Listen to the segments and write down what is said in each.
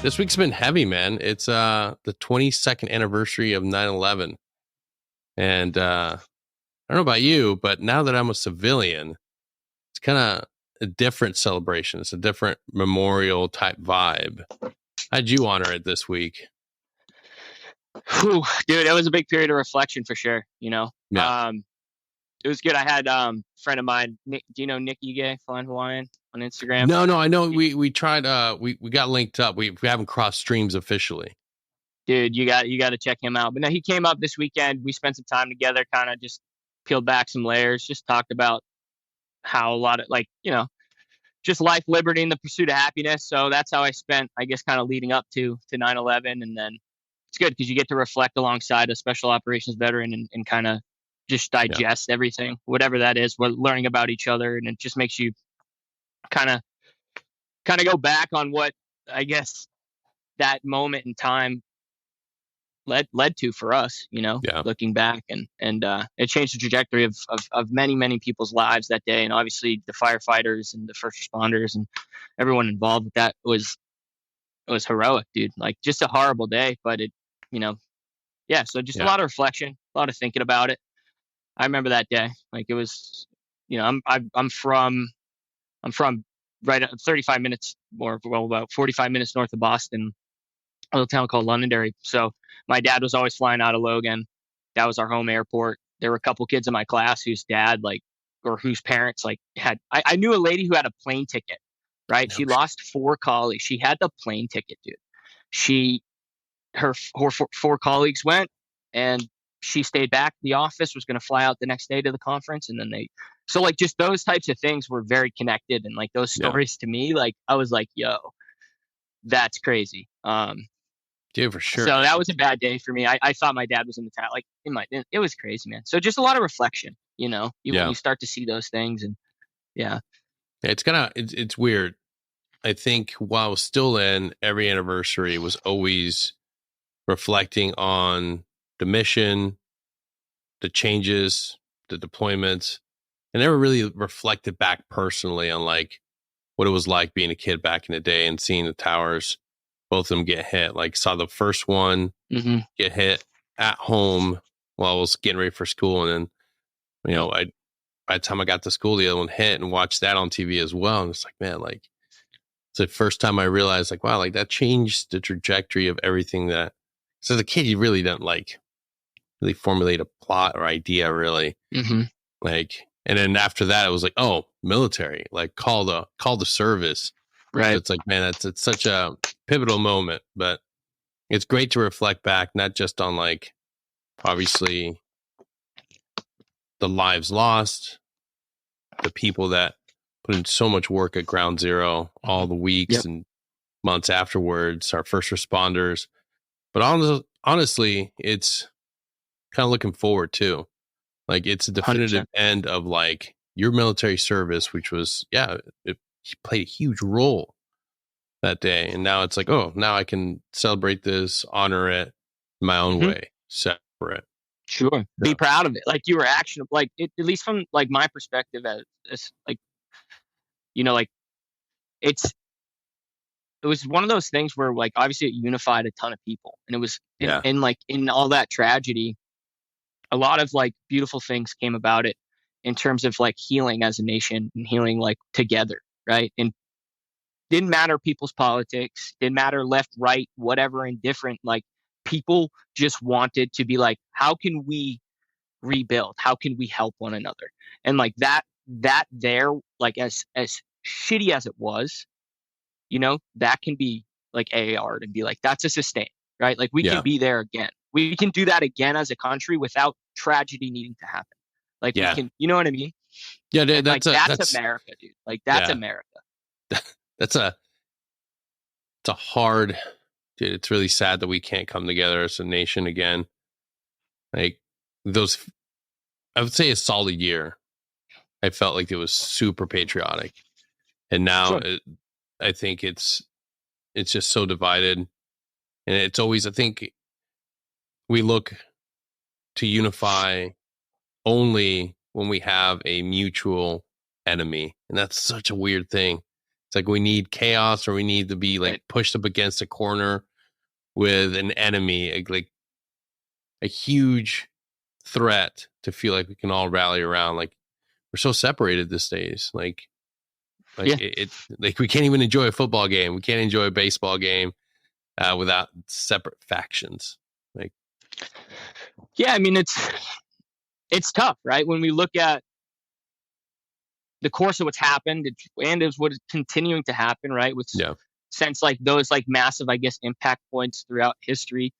This week's been heavy, man. It's the 22nd anniversary of 9/11. And I don't know about you, but now that I'm a civilian, it's kind of a different celebration. It's a different memorial type vibe. How'd you honor it this week? Whew, dude, it was a big period of reflection for sure. Yeah. It was good. I had a friend of mine, Nick. Do you know Nick Ige, Flying Hawaiian on Instagram? No, I know we tried we got linked up. We haven't crossed streams officially. Dude, you got to check him out. But no, he came up this weekend. We spent some time together, kind of just peeled back some layers, just talked about how a lot of just life, liberty, and the pursuit of happiness. So that's how I spent, I guess, kind of leading up to 9/11, and then it's good because you get to reflect alongside a special operations veteran and kind of just digest everything, whatever that is. We're learning about each other, and it just makes you kind of go back on what I guess that moment in time led to for us. Looking back, and it changed the trajectory of many people's lives that day, and obviously the firefighters and the first responders and everyone involved with that was heroic, dude. Like, just a horrible day, but it, yeah. So just a lot of reflection, a lot of thinking about it. I remember that day. Like, it was, I'm from right at 35 minutes more, well, about 45 minutes north of Boston, a little town called Londonderry. So my dad was always flying out of Logan. That was our home airport. There were a couple kids in my class whose dad, or whose parents, had, I knew a lady who had a plane ticket, right? She lost 4 colleagues. She had the plane ticket, dude. Her 4 colleagues went, and she stayed back. The office was going to fly out the next day to the conference. And then just those types of things were very connected. And those stories to me, I was like, yo, that's crazy. Yeah, for sure. So that was a bad day for me. I thought my dad was in the town. It was crazy, man. So just a lot of reflection, when you start to see those things, and it's it's weird. I think while I was still in, every anniversary was always reflecting on the mission, the changes, the deployments. I never really reflected back personally on what it was like being a kid back in the day and seeing the towers, both of them get hit. Saw the first one get hit at home while I was getting ready for school. And then, by the time I got to school, the other one hit, and watched that on TV as well. And it's like, man, it's the first time I realized, wow, that changed the trajectory of everything that, so as a kid, you really don't really formulate a plot or idea, really. And then after that, it was oh, military, call the service. Right. So it's man, it's such a pivotal moment, but it's great to reflect back, not just on obviously the lives lost, the people that put in so much work at ground zero, all the weeks and months afterwards, our first responders. But honestly, it's kind of looking forward too. It's a definitive 100%. end of your military service, which was, it played a huge role that day. And now it's oh, now I can celebrate this, honor it my own way, separate. Sure. Be proud of it. You were actionable, at least from my perspective, as it was one of those things where obviously it unified a ton of people, and it was in all that tragedy, a lot of beautiful things came about it in terms of healing as a nation and healing together, right? And didn't matter people's politics, didn't matter left, right, whatever, indifferent. People just wanted to be how can we rebuild? How can we help one another? And that there, as shitty as it was, that can be AAR and be that's a sustain, right? We can be there again. We can do that again as a country without tragedy needing to happen. We can, you know what I mean? Yeah, that's America, dude. That's America. It's a hard, dude. It's really sad that we can't come together as a nation again. I would say a solid year. I felt it was super patriotic, and now I think it's just so divided, and it's always, I think, we look to unify only when we have a mutual enemy, and that's such a weird thing. It's like we need chaos, or we need to be like pushed up against a corner with an enemy, like a huge threat, to feel like we can all rally around. Like we're so separated these days. Like Yeah. like we can't even enjoy a football game. We can't enjoy a baseball game without separate factions. Like, yeah, I mean, it's tough, right? When we look at the course of what's happened and is what is continuing to happen, right? With sense like those like massive, I guess, impact points throughout history.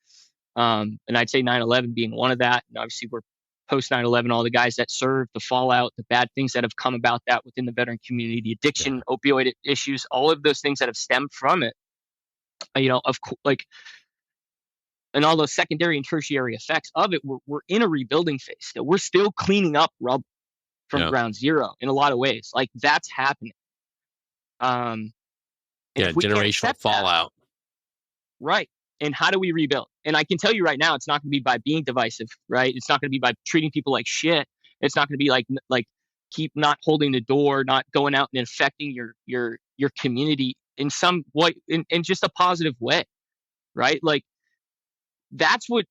And I'd say 9/11 being one of that. And obviously we're post 9/11, all the guys that served, the fallout, the bad things that have come about that within the veteran community, the addiction, opioid issues, all of those things that have stemmed from it, like, and all those secondary and tertiary effects of it, we're in a rebuilding phase still. We're still cleaning up rubble from ground zero in a lot of ways. Like that's happening. Generational fallout. Right. And how do we rebuild? And I can tell you right now, it's not going to be by being divisive, right? It's not going to be by treating people like shit. It's not going to be like keep not holding the door, not going out and infecting your community in some way, in just a positive way, right? Like that's what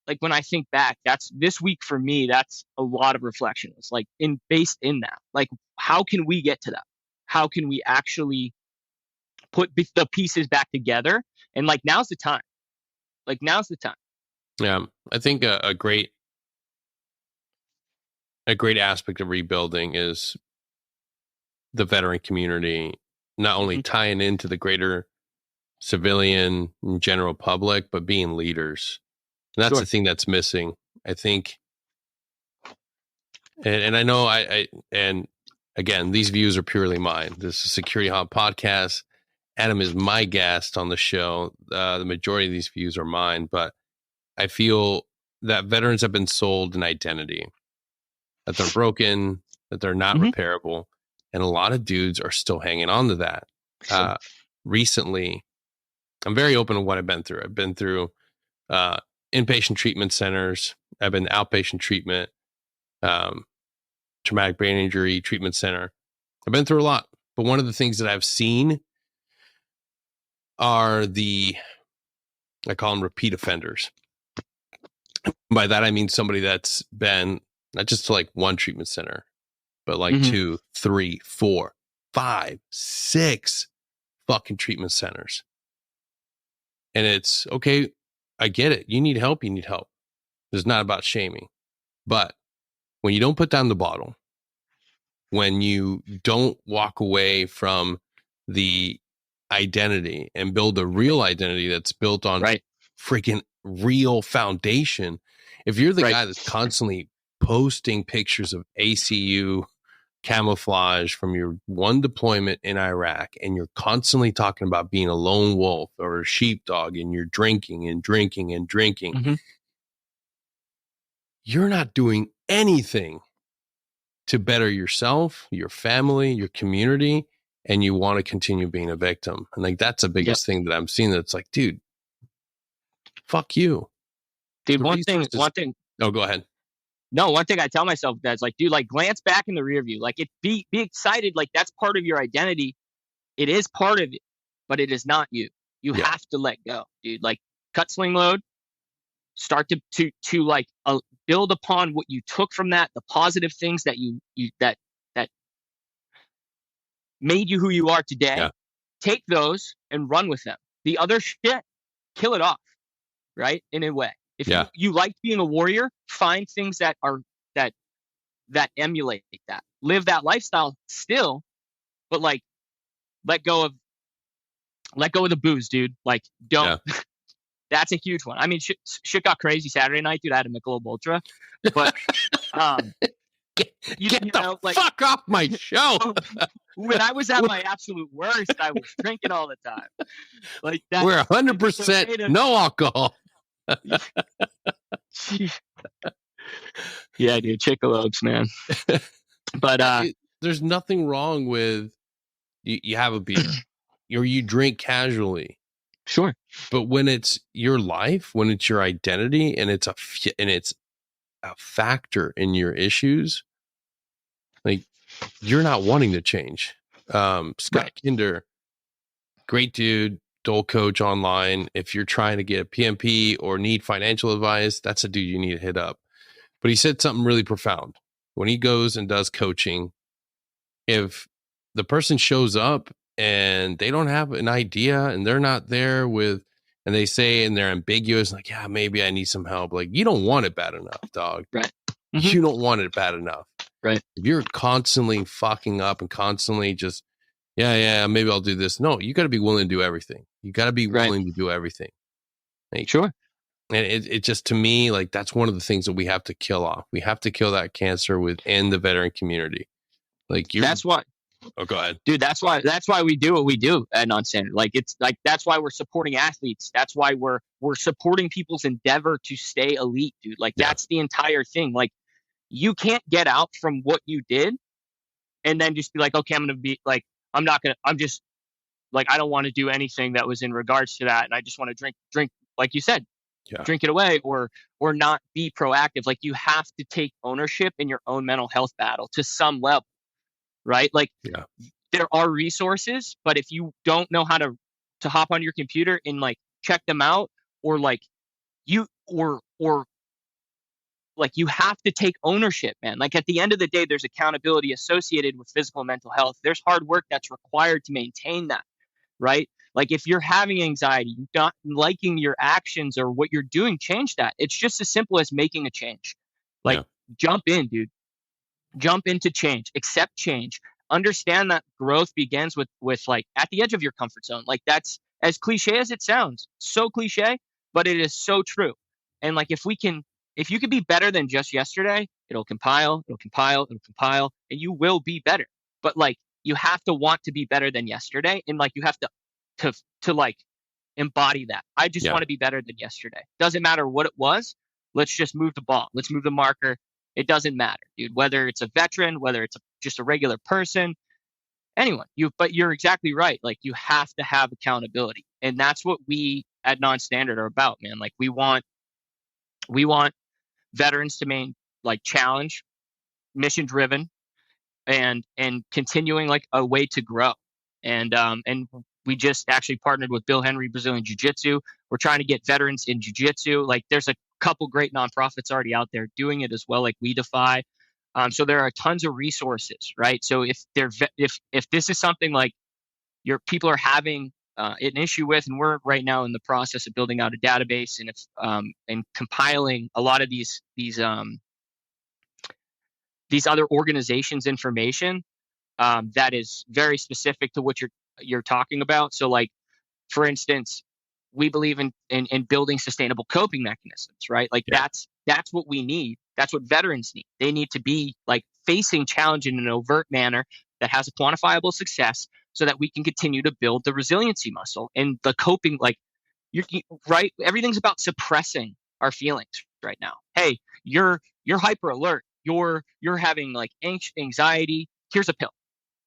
like when I think back, that's this week for me. That's a lot of reflection. It's like based in that, like how can we get to that? How can we actually put the pieces back together? And like now's the time. Like now's the time. Yeah, I think a great aspect of rebuilding is the veteran community not only tying into the greater civilian and general public, but being leaders. And that's the thing that's missing, I think. And I know and again, these views are purely mine. This is Security Halt podcast. Adam is my guest on the show. The majority of these views are mine, but I feel that veterans have been sold an identity, that they're broken, that they're not repairable. And a lot of dudes are still hanging on to that. Recently, I'm very open to what I've been through. I've been through inpatient treatment centers. I've been outpatient treatment, traumatic brain injury treatment center. I've been through a lot. But one of the things that I've seen are I call them repeat offenders. By that, I mean somebody that's been not just to like one treatment center, but like 2, 3, 4, 5, 6 fucking treatment centers. And it's okay. I get it. You need help. You need help. It's not about shaming. But when you don't put down the bottle, when you don't walk away from the identity and build a real identity that's built on freaking real foundation. If you're the guy that's constantly posting pictures of ACU camouflage from your one deployment in Iraq, and you're constantly talking about being a lone wolf or a sheepdog, and you're drinking and drinking and drinking, you're not doing anything to better yourself, your family, your community, and you want to continue being a victim. And like, that's the biggest thing that I'm seeing. That's like, dude, fuck you. Dude, one thing. No, go ahead. No, one thing I tell myself that's like, dude, like glance back in the rear view. Like be excited. Like that's part of your identity. It is part of it, but it is not you. You have to let go, dude. Like cut sling load, start to like build upon what you took from that, the positive things that that made you who you are today. Take those and run with them. The other shit, kill it off, right? In a way. If you like being a warrior, find things that are that emulate that. Live that lifestyle still, but like let go of the booze, dude. Like don't. That's a huge one. I mean, shit got crazy Saturday night, dude. I had a Michelob Ultra, but get the fuck off my show. When I was at my absolute worst, I was drinking all the time. Like that. We're 100% no alcohol. Yeah, dude, Chickalobes, man. But there's nothing wrong with you have a beer or you drink casually. Sure. But when it's your life, when it's your identity, and it's a factor in your issues, like you're not wanting to change. Scott Right. Kinder, great dude, dual coach online. If you're trying to get a PMP or need financial advice, that's a dude you need to hit up. But he said something really profound. When he goes and does coaching, if the person shows up and they don't have an idea and they're not there with, and they say, and they're ambiguous, like, yeah, maybe I need some help. Like, you don't want it bad enough, dog. Right. Mm-hmm. You don't want it bad enough. Right. If you're constantly fucking up and constantly just, yeah, maybe I'll do this. No, you got to be willing to do everything. You got to be Right. willing to do everything. Like, Sure. and it just, to me, like, that's one of the things that we have to kill off. We have to kill that cancer within the veteran community. Like, That's why, oh, go ahead. dude. That's why we do what we do at Non-Standard. Like, it's like, that's why we're supporting athletes. That's why we're supporting people's endeavor to stay elite, dude. Like, Yeah. that's the entire thing. Like, you can't get out from what you did and then just be like, okay, I'm going to be like, I'm just like, I don't want to do anything that was in regards to that. And I just want to drink, like you said, Yeah. drink it away, or not be proactive. Like, you have to take ownership in your own mental health battle to some level, right? Like, Yeah. there are resources, but if you don't know how to hop on your computer and like check them out, or like you, or like, you have to take ownership, man. Like, at the end of the day, there's accountability associated with physical and mental health. There's hard work that's required to maintain that, right? Like, if you're having anxiety, you're not liking your actions or what you're doing, change that. It's just as simple as making a change. Like, Yeah. jump in, dude. Jump into change, accept change, understand that growth begins with like at the edge of your comfort zone. Like, that's as cliche as it sounds, so cliche, but it is so true. And like, if you can be better than just yesterday, it'll compile, and you will be better. But like, you have to want to be better than yesterday, and like, you have to like embody that. I just want to be better than yesterday. Doesn't matter what it was. Let's just move the ball. Let's move the marker. It doesn't matter, dude. Whether it's a veteran, whether it's just a regular person, anyone. But you're exactly right. Like, you have to have accountability, and that's what we at Non-Standard are about, man. Like, we want veterans to main like challenge, mission driven, and continuing like a way to grow. And we just actually partnered with Bill Henry Brazilian Jiu-Jitsu. We're trying to get veterans in jiu-jitsu. Like, there's a couple great nonprofits already out there doing it as well, like We Defy. So there are tons of resources, right? So if this is something like your people are having an issue with, and we're right now in the process of building out a database and compiling a lot of these other organizations' information that is very specific to what you're talking about. So, like, for instance, we believe in building sustainable coping mechanisms, right? Like, that's what we need. That's what veterans need. They need to be like facing challenge in an overt manner that has a quantifiable success, so that we can continue to build the resiliency muscle and the coping. Like, right, everything's about suppressing our feelings right now. Hey, you're hyper alert. You're having like anxiety. Here's a pill.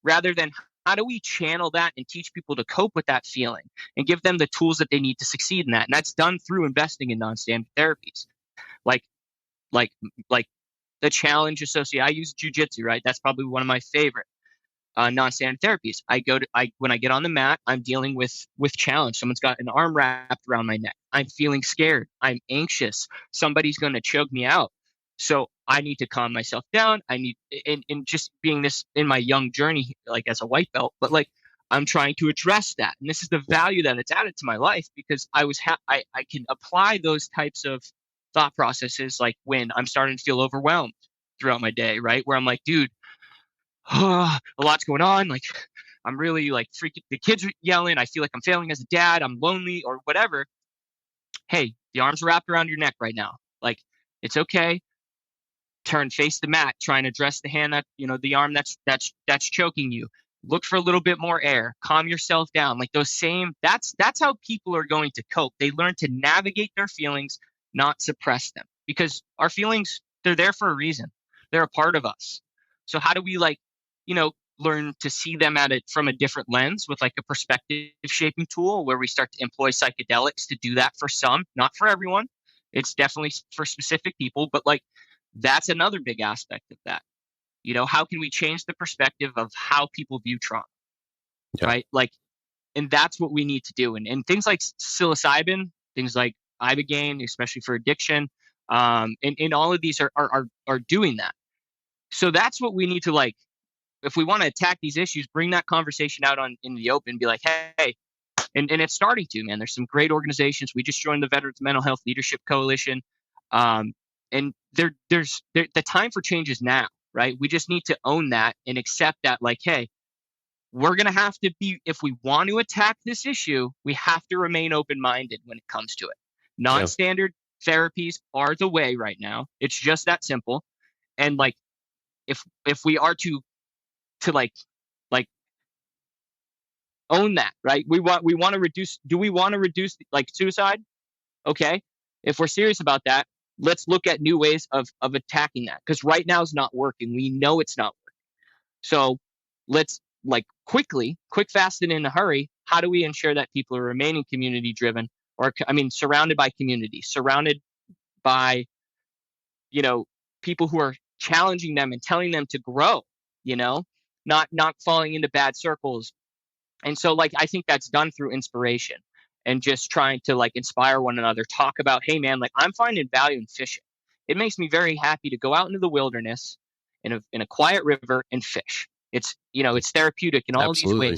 Rather than, how do we channel that and teach people to cope with that feeling and give them the tools that they need to succeed in that? And that's done through investing in non-standard therapies, like like like the challenge associated. I use jujitsu, right? That's probably one of my favorite non-standard therapies. When I get on the mat, I'm dealing with challenge. Someone's got an arm wrapped around my neck. I'm feeling scared. I'm anxious. Somebody's going to choke me out. So I need to calm myself down. I need, and just being this in my young journey, like as a white belt, but like, I'm trying to address that. And this is the value that it's added to my life, because I can apply those types of thought processes, like when I'm starting to feel overwhelmed throughout my day, right? Where I'm like, dude, a lot's going on. Like, I'm really like freaking, the kids are yelling. I feel like I'm failing as a dad. I'm lonely or whatever. Hey, the arms are wrapped around your neck right now. Like, it's okay. Turn, face the mat, try and address the hand the arm that's choking you. Look for a little bit more air. Calm yourself down. Like, that's how people are going to cope. They learn to navigate their feelings, not suppress them, because our feelings, they're there for a reason. They're a part of us. So how do we learn to see them at it from a different lens, with like a perspective shaping tool, where we start to employ psychedelics to do that for some, not for everyone. It's definitely for specific people, but like, that's another big aspect of that. How can we change the perspective of how people view trauma? Yeah. right? Like, and that's what we need to do. And things like psilocybin, things like ibogaine, especially for addiction, and all of these are doing that. So that's what we need to, like, if we want to attack these issues, bring that conversation out on in the open, be like, hey, and it's starting to, man. There's some great organizations. We just joined the Veterans Mental Health Leadership Coalition, and the time for change is now, right? We just need to own that and accept that, like, hey, we're going to have to be, if we want to attack this issue, we have to remain open minded when it comes to it. Non Yeah. standard therapies are the way right now. It's just that simple. And like, if we are to like own that, right? We want to reduce. Do we want to reduce like suicide? Okay, if we're serious about that, let's look at new ways of attacking that, because right now it's not working. We know it's not working. So let's, like, quick, fast, and in a hurry. How do we ensure that people are remaining community driven, or I mean, surrounded by community, surrounded by, you know, people who are challenging them and telling them to grow, you know, not falling into bad circles. And so, like, I think that's done through inspiration and just trying to, like, inspire one another, talk about, hey man, like, I'm finding value in fishing. It makes me very happy to go out into the wilderness in a quiet river and fish. It's, it's therapeutic in all of these Absolutely.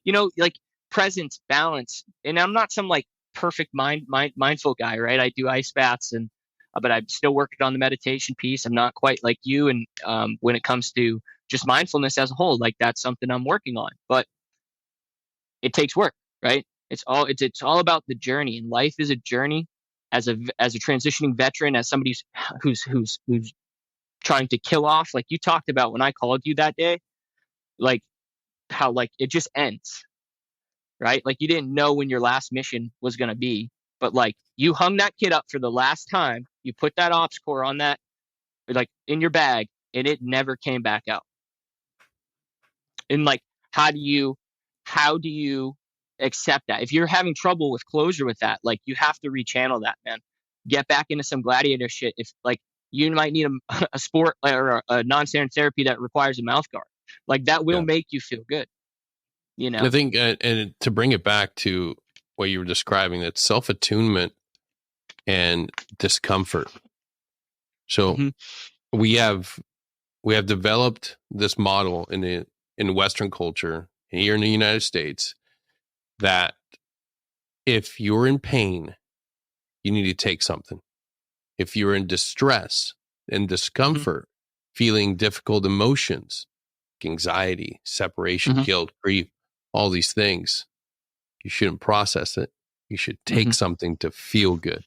ways. Like, presence, balance. And I'm not some, like, perfect mindful guy, right? I do ice baths, and but I'm still working on the meditation piece. I'm not quite like you, and when it comes to just mindfulness as a whole, like, that's something I'm working on. But it takes work, right? It's all about the journey, and life is a journey. As a transitioning veteran, as somebody who's trying to kill off, like you talked about when I called you that day, like how, like, it just ends, right? Like, you didn't know when your last mission was gonna be, but like, you hung that kid up for the last time. You put that ops core on that, like, in your bag, and it never came back out. And like, how do you accept that? If you're having trouble with closure with that, like, you have to rechannel that, man. Get back into some gladiator shit. If, like, you might need a sport or a non-standard therapy that requires a mouth guard, like, that will Yeah. make you feel good, I think, and to bring it back to what you were describing, that self attunement and discomfort. So hmm we have we have developed this model in Western culture here in the United States that if you're in pain, you need to take something. If you're in distress and hmm discomfort, feeling difficult emotions, anxiety, separation, hmm guilt, grief, all these things, you shouldn't process it. You should take hmm something to feel good.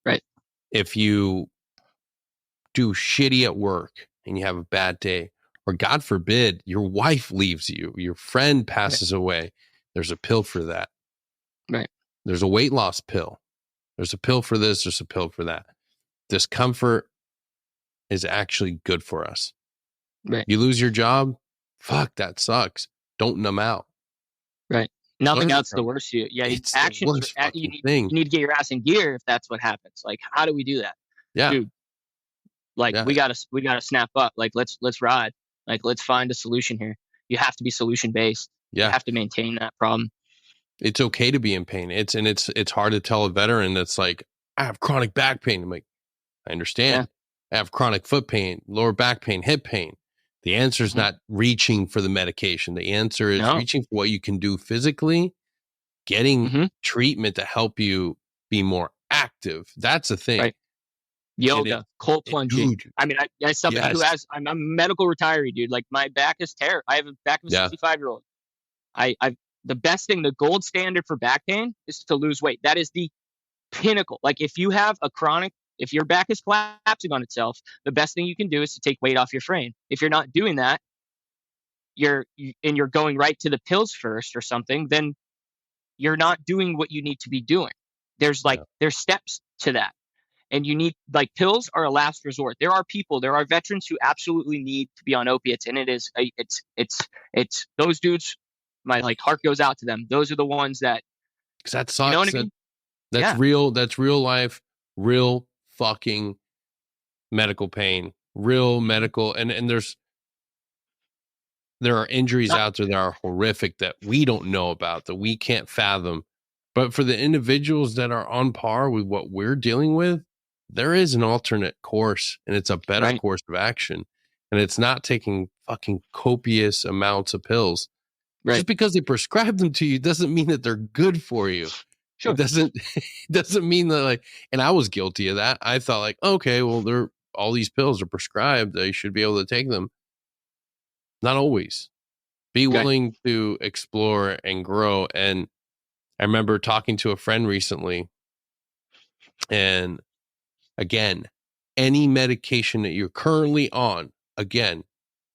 right, If you do shitty at work and you have a bad day, or God forbid, your wife leaves you, your friend right, passes away, there's a pill for that. right, There's a weight loss pill. There's a pill for this, there's a pill for that. Discomfort is actually good for us. right, You lose your job, fuck, that sucks. Don't numb out. right. Nothing Learn else the from it. worst. Yeah, It's the actions. worst You fucking need thing. you need to get your ass in gear if that's what happens. Like, how do we do that, Yeah. dude? Like, Yeah. we gotta snap up. Like, let's ride. Like, let's find a solution here. You have to be solution based. You Yeah. have to maintain that problem. It's okay to be in pain. It's hard to tell a veteran that's like, I have chronic back pain. I'm like, I Yeah. understand. I have chronic foot pain, lower back pain, hip pain. The answer is hmm not reaching for the medication. The answer is No. reaching for what you can do physically, getting hmm treatment to help you be more active. That's the thing. Right. And Yoga, cold plunging. dude, I mean, as somebody who yes. I'm a medical retiree, dude. Like, my back is terrible. I have a back of a Yeah. 65-year-old. I the best thing, the gold standard for back pain is to lose weight. That is the pinnacle. Like, if your back is collapsing on itself, the best thing you can do is to take weight off your frame. If you're not doing that, you're going right to the pills first or something, then you're not doing what you need to be doing. Yeah. There's steps to that. And you need, like, pills are a last resort. There are veterans who absolutely need to be on opiates, and it's those dudes. My, like, heart goes out to them. Those are the ones that, Cause that you know what sucks. I mean? That's Yeah. real. That's real life, real fucking medical pain, real hmm medical. And there's there are injuries out there that are horrific that we don't know about, that we can't fathom. But for the individuals that are on par with what we're dealing with, there is an alternate course, and it's a better Right. course of action. And it's not taking fucking copious amounts of pills. Right. Just because they prescribe them to you doesn't mean that they're good for you. Sure. It doesn't mean that, like, and I was guilty of that. I thought, like, okay, well, they're all these pills are prescribed. They should be able to take them. Not always. Be willing to explore and grow. And I remember talking to a friend recently, and again, any medication that you're currently on, again,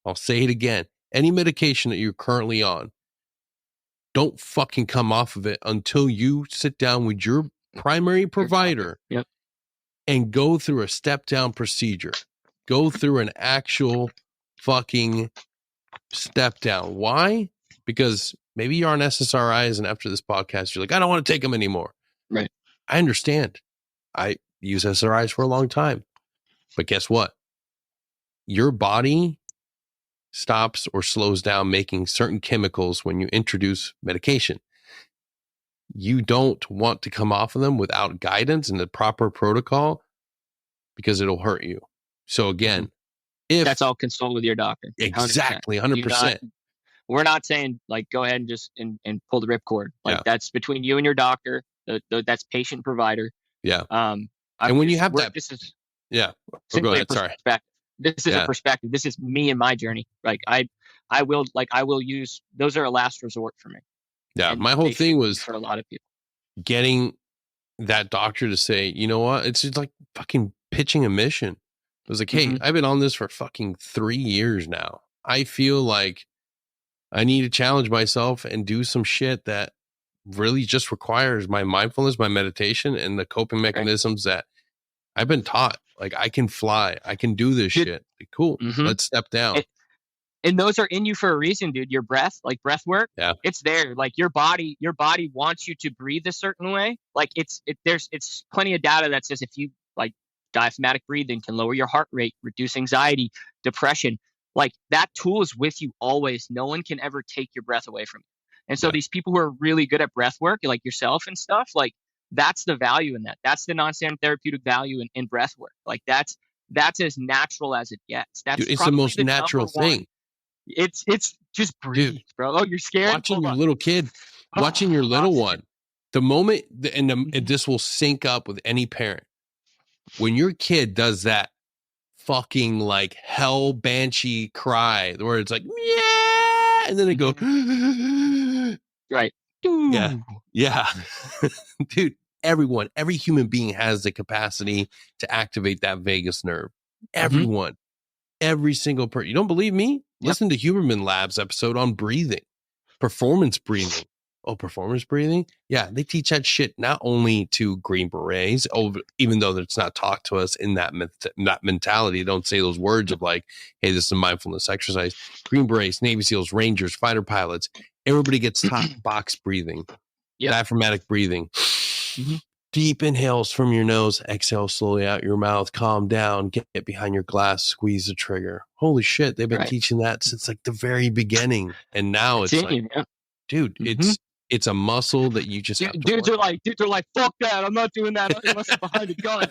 I'll say it again, any medication that you're currently on, don't fucking come off of it until you sit down with your primary provider and go through a step down procedure. Go through an actual fucking step down. Why? Because maybe you're on SSRIs, and after this podcast, you're like, I don't want to take them anymore. Right. I understand. I use SSRIs for a long time. But guess what? Your body stops or slows down making certain chemicals when you introduce medication. You don't want to come off of them without guidance and the proper protocol, because it'll hurt you. So again, if that's all, consult with your doctor. 100%. Exactly, 100%. We're not saying, like, go ahead and just and pull the ripcord. Like, that's between you and your doctor. That's patient provider. Yeah. And when you have that, this is go ahead. Sorry. This is a perspective. This is me and my journey. Like, I will use, those are a last resort for me. Yeah. And my whole thing was for a lot of people getting that doctor to say, you know what? It's just like fucking pitching a mission. It was like, hey, I've been on this for fucking 3 years now. I feel like I need to challenge myself and do some shit that really just requires my mindfulness, my meditation, and the coping mechanisms that I've been taught. Like, I can fly. I can do this shit. Like, cool. Let's step down. And those are in you for a reason, dude. Your breath, like breath work, it's there. Like, your body wants you to breathe a certain way. Like, there's plenty of data that says if you, like, diaphragmatic breathing can lower your heart rate, reduce anxiety, depression. Like, that tool is with you always. No one can ever take your breath away from you. And so these people who are really good at breath work, like yourself and stuff, like, that's the value in that. That's the non-standard therapeutic value in breath work. Like, that's as natural as it gets. That's it's the most natural thing. It's just breathe, bro. Oh, you're scared? Watching your little kid, watching your little one, the moment, and this will sync up with any parent. When your kid does that fucking, like, hell banshee cry, where it's like, yeah, and then they go, right. Yeah. Dude, every human being has the capacity to activate that vagus nerve. Everyone. Every single person. You don't believe me? Listen to Huberman Lab's episode on breathing, performance breathing. Oh, performance breathing? Yeah, they teach that shit not only to Green Berets, even though it's not taught to us in that mentality. Don't say those words of like, hey, this is a mindfulness exercise. Green Berets, Navy SEALs, Rangers, fighter pilots, everybody gets taught box breathing, diaphragmatic breathing. Deep inhales from your nose, exhale slowly out your mouth, calm down, get behind your glass, squeeze the trigger. Holy shit, they've been teaching that since like the very beginning. And now it's like, dude, it's a muscle that you just have to dudes are like, fuck that, I'm not doing that unless I'm behind a gun.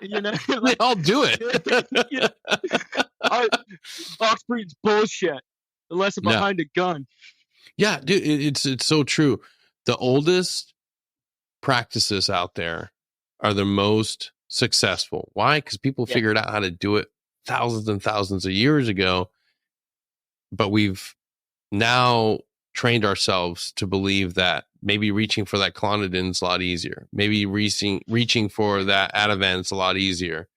You know, like, they all do it. Box breathing's bullshit unless I'm behind a gun. Yeah, dude, it's so true. The oldest practices out there are the most successful. Why? Because people figured out how to do it thousands and thousands of years ago, but we've now trained ourselves to believe that maybe reaching for that clonidine is a lot easier. Maybe reaching for that Ativan is a lot easier.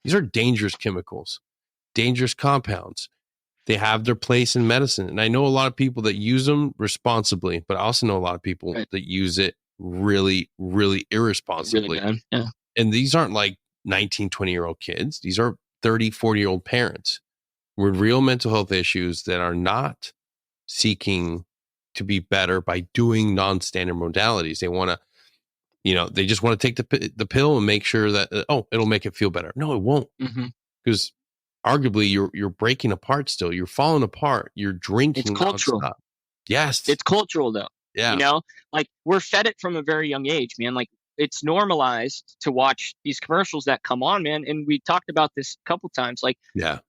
These are dangerous chemicals, dangerous compounds. They have their place in medicine. And I know a lot of people that use them responsibly, but I also know a lot of people that use it really, really irresponsibly. Really bad. And these aren't like 19, 20-year-old kids. These are 30, 40-year-old parents with real mental health issues that are not seeking to be better by doing non-standard modalities. They want to, they just want to take the pill and make sure that, it'll make it feel better. No, it won't. Because arguably you're breaking apart still. You're falling apart. You're It's drinking cultural. nonstop. Yes. It's cultural though. You Yeah. know, like we're fed it from a very young age, man. Like it's normalized to watch these commercials that come on, man. And we talked about this a couple times. Like Yeah.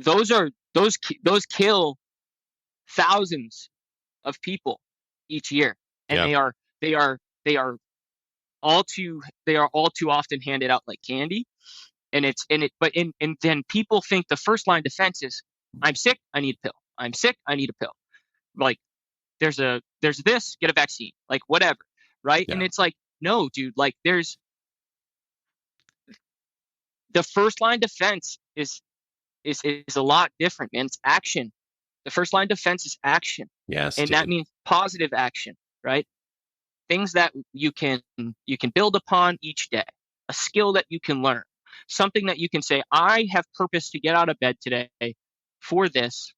those kill thousands of people each year, and Yeah. they are all too often handed out like candy. And then people think the first line defense is, I'm sick, I need a pill. I'm sick, I need a pill. Like there's this, get a vaccine, like whatever, right? Yeah. And it's like, no, dude, like there's the first line defense is a lot different, man. It's action. The first line defense is action. Yes. And dude. that means positive action, right? Things that you can build upon each day, a skill that you can learn, something that you can say, I have purpose to get out of bed today for this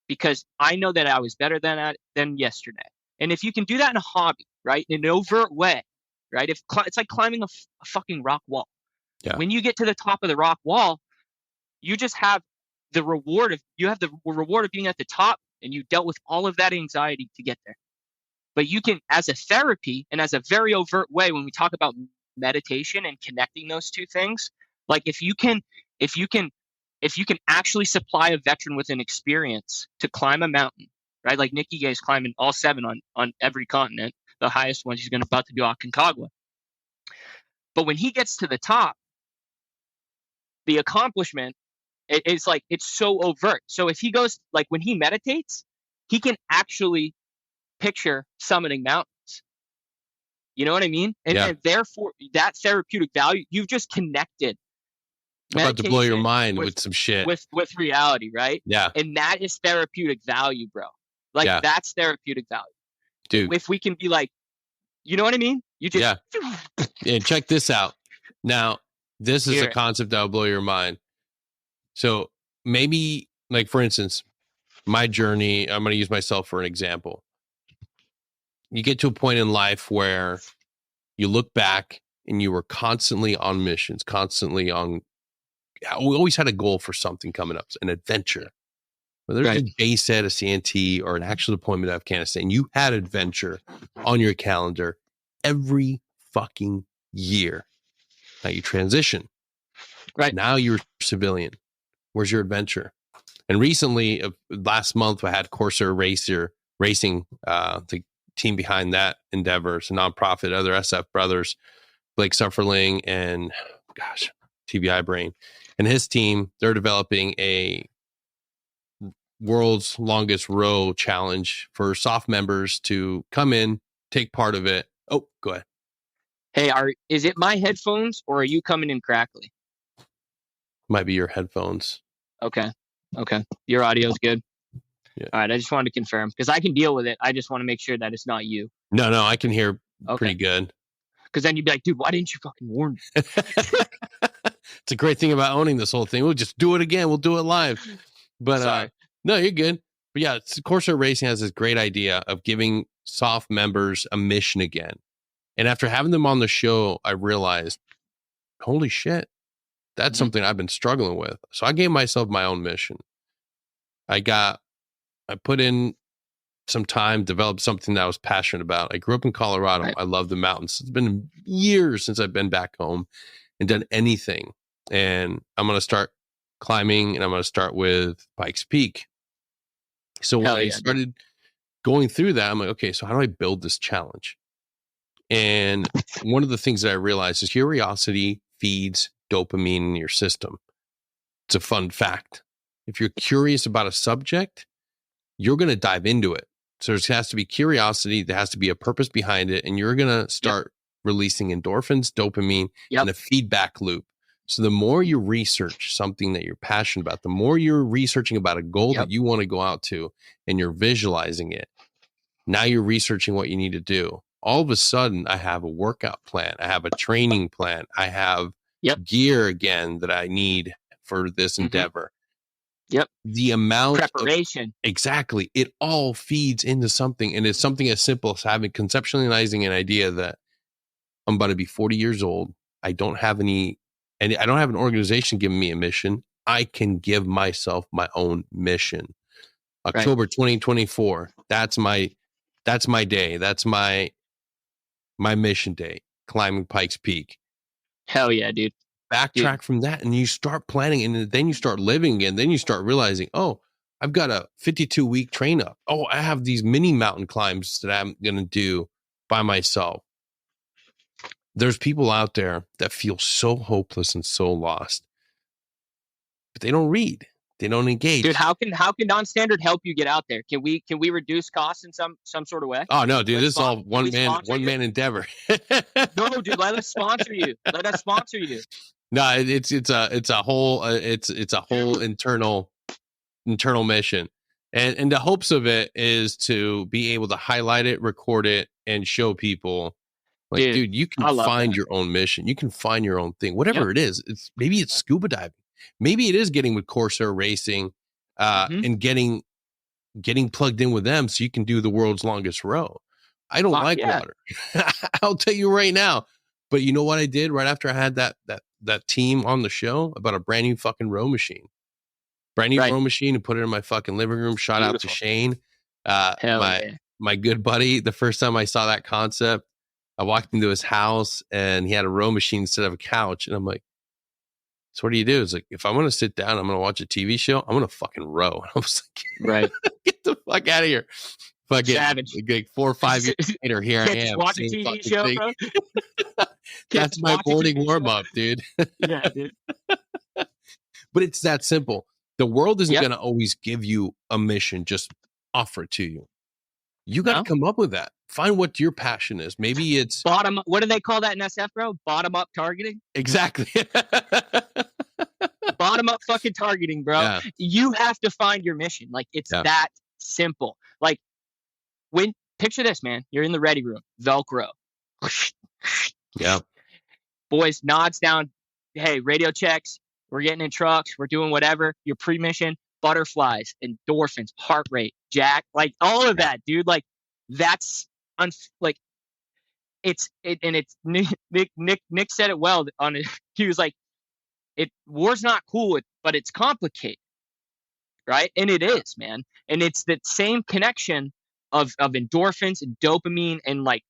because I know that I was better than yesterday. And if you can do that in a hobby, right, in an overt way, right, it's like climbing a fucking rock wall. Yeah. When you get to the top of the rock wall, you just have the reward of being at the top, and you dealt with all of that anxiety to get there. But you can, as a therapy and as a very overt way, when we talk about meditation and connecting those two things, like if you can actually supply a veteran with an experience to climb a mountain, right? Like Nikki Gay's climbing all 7 on every continent. The highest one, she's about to do Aconcagua. But when he gets to the top, the accomplishment, it's like, it's so overt. So if he goes, like when he meditates, he can actually picture summiting mountains. You know what I mean? And therefore, that therapeutic value, you've just connected. I'm about to blow your mind with some shit. With reality, right? Yeah. And that is therapeutic value, bro. Like that's therapeutic value. Dude. If we can be like, you know what I mean? You just Yeah, check this out. Now, this is a concept that will blow your mind. So maybe, like, for instance, my journey, I'm going to use myself for an example. You get to a point in life where you look back and you were constantly on missions, constantly on, we always had a goal for something coming up, an adventure. Whether it's a base at a CNT or an actual deployment to Afghanistan, you had adventure on your calendar every fucking year. Now you transition. Right. Now you're civilian. Where's your adventure? And recently, last month, I had Corsair Racing, the team behind that endeavor. It's a nonprofit, other SF brothers, Blake Sufferling and, TBI Brain. And his team, they're developing a world's longest row challenge for soft members to come in, take part of it. Oh, go ahead. Hey, is it my headphones or are you coming in crackly? Might be your headphones. Okay. Your audio's good. Yeah. All right. I just wanted to confirm because I can deal with it. I just want to make sure that it's not you. No, I can hear pretty good. Because then you'd be like, dude, why didn't you fucking warn me? It's a great thing about owning this whole thing. We'll just do it again. We'll do it live. But no, you're good. But yeah, Corsair Racing has this great idea of giving soft members a mission again. And after having them on the show, I realized, holy shit, that's something I've been struggling with. So I gave myself my own mission. I put in some time, developed something that I was passionate about. I grew up in Colorado. Right. I love the mountains. It's been years since I've been back home and done anything. And I'm going to start climbing, and I'm going to start with Pikes Peak. So when I started going through that, I'm like, okay, so how do I build this challenge? And one of the things that I realized is curiosity feeds dopamine in your system. It's a fun fact. If you're curious about a subject, you're going to dive into it. So there has to be curiosity. There has to be a purpose behind it. And you're going to start releasing endorphins, dopamine, and a feedback loop. So the more you research something that you're passionate about, the more you're researching about a goal that you want to go out to, and you're visualizing it. Now you're researching what you need to do. All of a sudden, I have a workout plan. I have a training plan. I have gear again that I need for this endeavor. The amount preparation. Exactly. It all feeds into something. And it's something as simple as conceptualizing an idea that I'm about to be 40 years old. I don't have an organization giving me a mission. I can give myself my own mission. Right. October 2024. That's my day. That's my mission day. Climbing Pikes Peak. Hell yeah, dude. Backtrack from that, and you start planning, and then you start living again. Then you start realizing, oh, I've got a 52-week train up. Oh, I have these mini mountain climbs that I'm going to do by myself. There's people out there that feel so hopeless and so lost, but they don't read. They don't engage. Dude, how can non-standard help you get out there? Can we reduce costs in some sort of way? Oh no, dude, this is all one you? man endeavor. No, dude, let us sponsor you. Let us sponsor you. No, it's a whole internal mission, and the hopes of it is to be able to highlight it, record it, and show people, like, dude, you can find your own mission. You can find your own thing, whatever it is. Maybe it's scuba diving. Maybe it is getting with Corsair Racing, and getting plugged in with them so you can do the world's longest row. I don't like water. I'll tell you right now. But you know what I did right after I had that team on the show? About a brand new fucking row machine. Brand new row machine, and put it in my fucking living room. Shout out to Shane. My good buddy. The first time I saw that concept, I walked into his house and he had a row machine instead of a couch. And I'm like, so what do you do? It's like, if I'm going to sit down, I'm going to watch a TV show, I'm going to fucking row. And I was like, get the fuck out of here. Fucking savage. Like 4 or 5 years later, here I am. Watch a TV show, thing. Bro. That's my morning warm up, dude. Yeah, dude. But it's that simple. The world isn't going to always give you a mission, just offer it to you. You got to come up with that. Find what your passion is. Maybe it's bottom. What do they call that in SF, bro? Bottom up targeting. Exactly. Bottom up fucking targeting, bro. Yeah. You have to find your mission. Like, it's that simple. Like, picture this, man. You're in the ready room, Velcro. Yeah. Boys, nods down. Hey, radio checks. We're getting in trucks. We're doing whatever. Your pre-mission, butterflies, endorphins, heart rate, jack, like all of that, dude. Like, that's like, it's Nick said it well on it. He was like, war's not cool, but it's complicated, right? And it is, man. And it's the same connection of endorphins and dopamine and like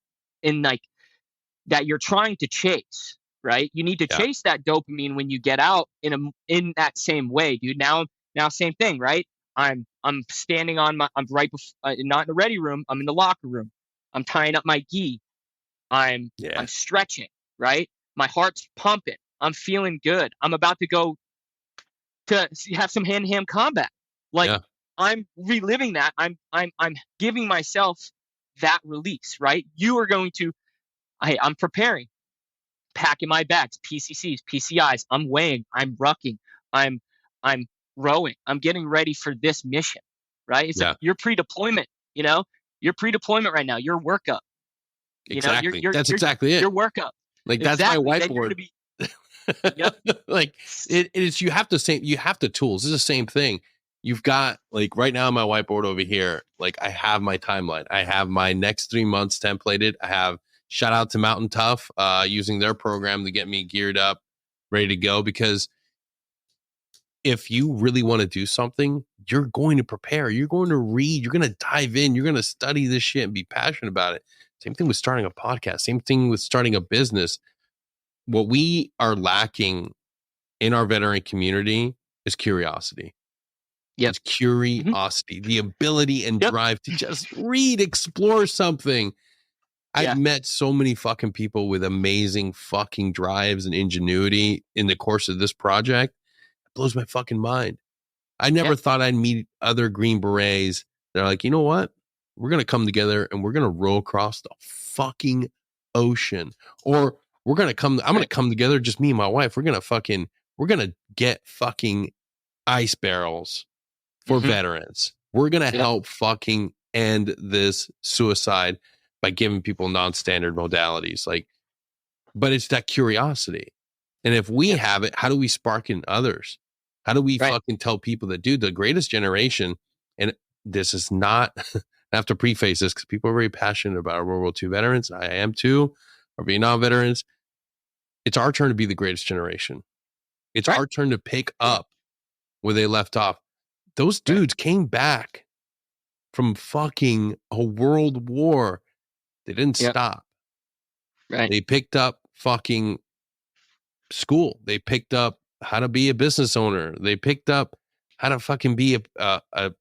that you're trying to chase, right? You need to chase that dopamine when you get out in that same way, dude. Now same thing, right? I'm standing on I'm right before, not in the ready room. I'm in the locker room. I'm tying up my gi. I'm stretching, right? My heart's pumping. I'm feeling good. I'm about to go to have some hand-to-hand combat. Like, I'm reliving that. I'm giving myself that release, right? You are going to, hey, I'm preparing, packing my bags, PCCs, PCIs. I'm weighing, I'm rucking, I'm rowing. I'm getting ready for this mission, right? It's like your pre-deployment, your pre-deployment right now, your workup. Exactly. That's exactly it. Your workup. Like, that's my whiteboard. Like, it is, you have the tools. It's the same thing. You've got, like, right now on my whiteboard over here, like, I have my timeline. I have my next 3 months templated. I have, shout out to Mountain Tough, using their program to get me geared up, ready to go. Because if you really want to do something, you're going to prepare. You're going to read. You're going to dive in. You're going to study this shit and be passionate about it. Same thing with starting a podcast. Same thing with starting a business. What we are lacking in our veteran community is curiosity. It's curiosity, the ability and drive to just read, explore something. I've met so many fucking people with amazing fucking drives and ingenuity in the course of this project. It blows my fucking mind. I never thought I'd meet other Green Berets that are like, you know what? We're going to come together and we're going to row across the fucking ocean. Or I'm going to come together, just me and my wife. We're going to get fucking ice barrels for veterans. We're going to help fucking end this suicide by giving people non-standard modalities. Like, but it's that curiosity. And if we have it, how do we spark in others? How do we fucking tell people that, dude, the greatest generation, and this is not, I have to preface this because people are very passionate about our World War II veterans. I am too, our Vietnam veterans. It's our turn to be the greatest generation. It's our turn to pick up where they left off. Those Right. dudes came back from fucking a world war. They didn't Yep. stop. Right. They picked up fucking school. They picked up how to be a business owner. They picked up how to fucking be a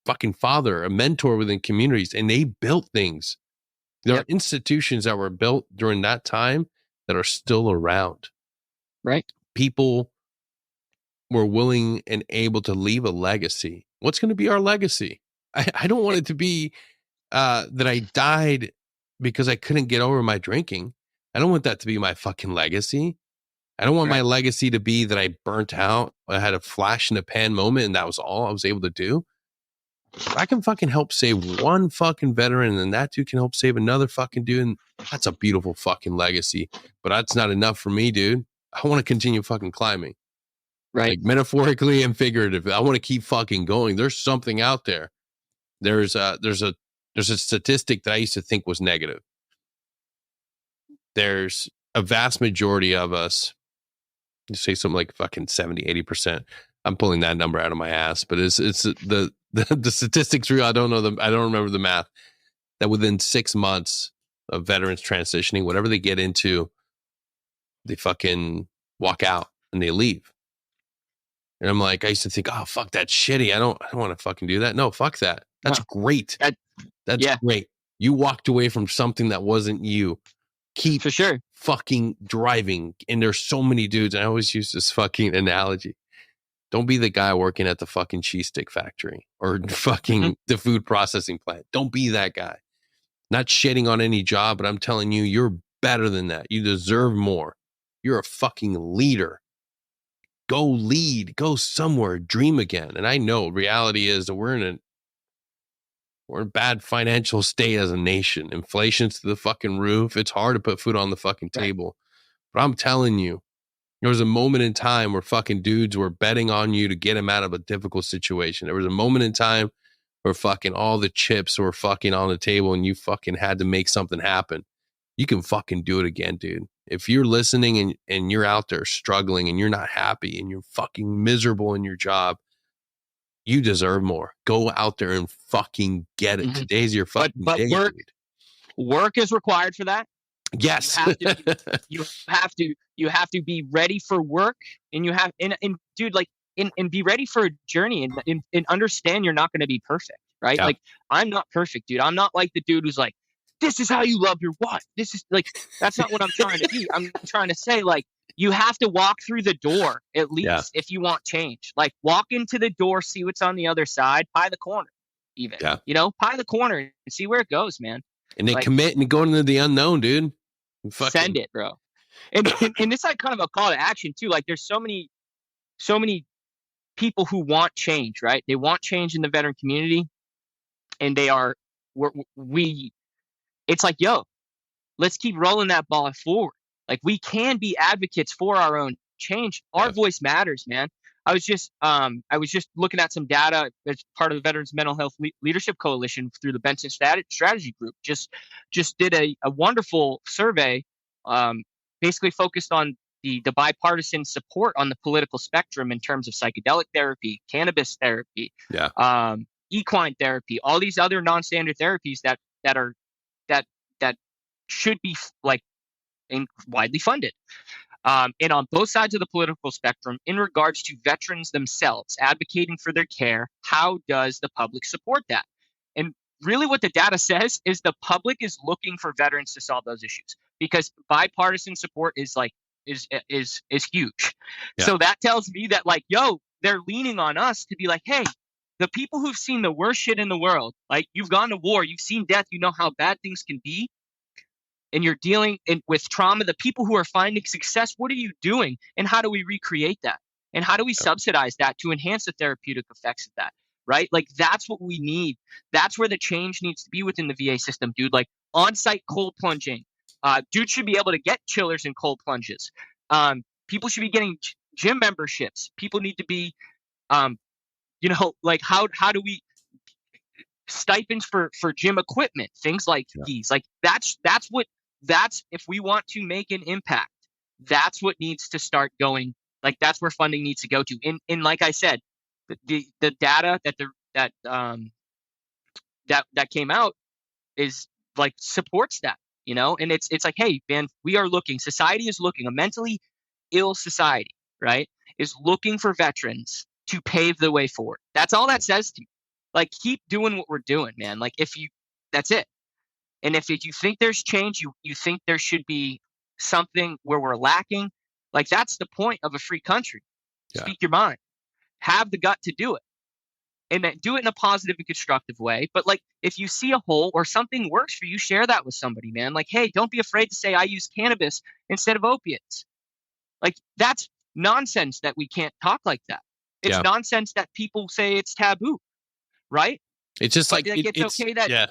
fucking father, a mentor within communities, and they built things. There are Yep. institutions that were built during that time that are still around. Right. People were willing and able to leave a legacy. What's going to be our legacy? I don't want it to be that I died because I couldn't get over my drinking. I don't want that to be my fucking legacy. I don't want my Right. legacy to be that I burnt out. I had a flash in the pan moment and that was all I was able to do. If I can fucking help save one fucking veteran and then that dude can help save another fucking dude, and that's a beautiful fucking legacy. But that's not enough for me, dude. I want to continue fucking climbing. Right. Like metaphorically and figuratively. I want to keep fucking going. There's something out there. There's a statistic that I used to think was negative. There's a vast majority of us, you say something like fucking 70-80%. I'm pulling that number out of my ass, but it's the statistics real. I don't know them. I don't remember the math. That within 6 months of veterans transitioning, whatever they get into, they fucking walk out and they leave. And I'm like, I used to think, oh fuck, that's shitty. I don't want to fucking do that. No, fuck that. That's No. great. That, That's yeah. great. You walked away from something that wasn't you. Keep For sure. fucking driving. And there's so many dudes. I always use this fucking analogy. Don't be the guy working at the fucking cheese stick factory or fucking the food processing plant. Don't be that guy. Not shitting on any job, but I'm telling you, you're better than that. You deserve more. You're a fucking leader. Go lead. Go somewhere. Dream again. And I know reality is that we're in a bad financial state as a nation. Inflation's to the fucking roof. It's hard to put food on the fucking Right. table. But I'm telling you, there was a moment in time where fucking dudes were betting on you to get him out of a difficult situation. There was a moment in time where fucking all the chips were fucking on the table and you fucking had to make something happen. You can fucking do it again, dude. If you're listening and you're out there struggling and you're not happy and you're fucking miserable in your job, you deserve more. Go out there and fucking get it. Mm-hmm. Today's your fucking But day, dude. work is required for that. Yes. You have to be ready for work, and you have and dude, like and be ready for a journey, and understand you're not going to be perfect, right? Yeah. Like, I'm not perfect, dude. I'm not like the dude who's like, this is how you love your wife. This is like, that's not what I'm trying to be. I'm trying to say, like, you have to walk through the door at least Yeah. if you want change. Like, walk into the door, see what's on the other side, pie the corner, even. Yeah. Pie the corner and see where it goes, man. And they Like, commit and go into the unknown, dude. Fucking send it, bro. And it's like kind of a call to action too. Like, there's so many people who want change, right? They want change in the veteran community, and we it's like, yo, let's keep rolling that ball forward. Like, we can be advocates for our own change. Our voice matters, man. I was just looking at some data as part of the Veterans Mental Health Leadership Coalition through the Benson Strategy Group. Just did a wonderful survey, basically focused on the bipartisan support on the political spectrum in terms of psychedelic therapy, cannabis therapy, equine therapy, all these other non-standard therapies that are that should be like widely funded. And on both sides of the political spectrum, in regards to veterans themselves advocating for their care, how does the public support that? And really, what the data says is the public is looking for veterans to solve those issues, because bipartisan support is huge. Yeah. So that tells me that, like, yo, they're leaning on us to be like, hey, the people who've seen the worst shit in the world, like, you've gone to war, you've seen death, you know how bad things can be, and you're dealing with trauma, the people who are finding success, what are you doing? And how do we recreate that? And how do we subsidize that to enhance the therapeutic effects of that? Right? Like, that's what we need. That's where the change needs to be within the VA system, dude. Like, on-site cold plunging. Dude should be able to get chillers and cold plunges. People should be getting gym memberships. People need to be, like, how do we stipends for gym equipment, things like these. Like, that's if we want to make an impact, that's what needs to start going Like that's where funding needs to go to. And like I said, the data that came out is like supports that, and it's like, hey, man, we are looking. Society is looking. A mentally ill society, right, is looking for veterans to pave the way forward. That's all that says to me. Like, keep doing what we're doing, man. Like, that's it. And if you think there's change, you think there should be something where we're lacking, like that's the point of a free country. Yeah. Speak your mind. Have the gut to do it. And then do it in a positive and constructive way. But like, if you see a hole or something works for you, share that with somebody, man. Like, hey, don't be afraid to say I use cannabis instead of opiates. Like, that's nonsense that we can't talk like that. It's Yeah. nonsense that people say it's taboo, right? It's just But like, like, it's okay that yeah.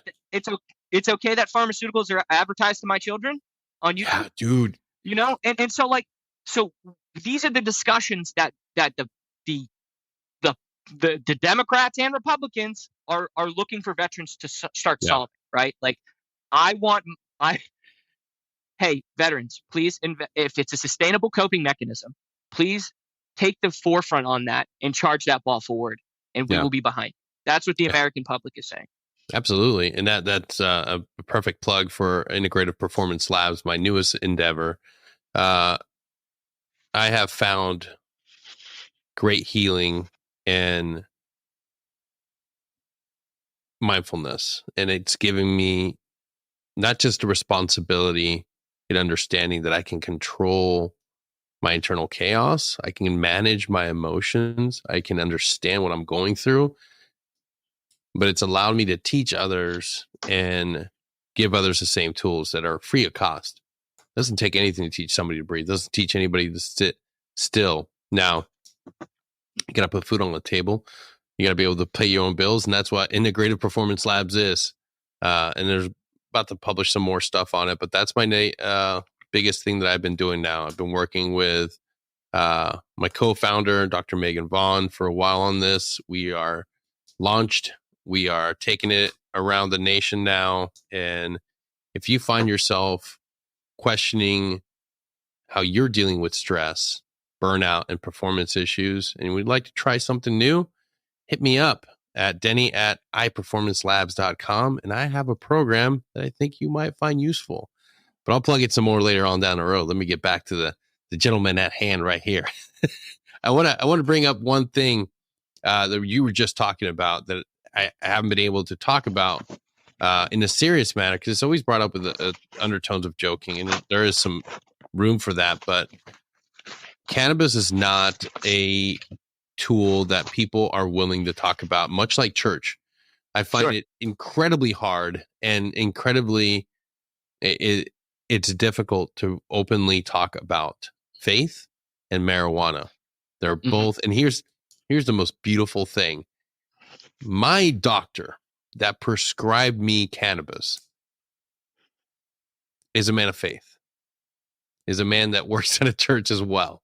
it's okay that pharmaceuticals are advertised to my children on YouTube. Yeah, dude. And so like, so these are the discussions that the the Democrats and Republicans are looking for veterans to start Yeah. solving, right? Like, I want hey, veterans, please, if it's a sustainable coping mechanism, please take the forefront on that and charge that ball forward, and we Yeah. will be behind. That's what the Yeah. American public is saying. Absolutely. And that's a perfect plug for Integrative Performance Labs, my newest endeavor. I have found great healing and mindfulness, and it's giving me not just a responsibility and understanding that I can control my internal chaos, I can manage my emotions, I can understand what I'm going through, but it's allowed me to teach others and give others the same tools that are free of cost. It doesn't take anything to teach somebody to breathe. It doesn't teach anybody to sit still. Now, you got to put food on the table. You got to be able to pay your own bills, and that's what Integrative Performance Labs is. And there's about to publish some more stuff on it, but that's my biggest thing that I've been doing now. I've been working with my co-founder, Dr. Megan Vaughn, for a while on this. We are launched. We are taking it around the nation now. And if you find yourself questioning how you're dealing with stress, burnout, and performance issues, and we'd like to try something new, hit me up at denny@iperformancelabs.com. And I have a program that I think you might find useful. But I'll plug it some more later on down the road. Let me get back to the gentleman at hand right here. I want to bring up one thing that you were just talking about that I haven't been able to talk about in a serious manner, because it's always brought up with undertones of joking, and there is some room for that. But cannabis is not a tool that people are willing to talk about, much like church. I find it incredibly hard and incredibly it's difficult to openly talk about faith and marijuana. They're both, and here's the most beautiful thing. My doctor that prescribed me cannabis is a man of faith, is a man that works at a church as well.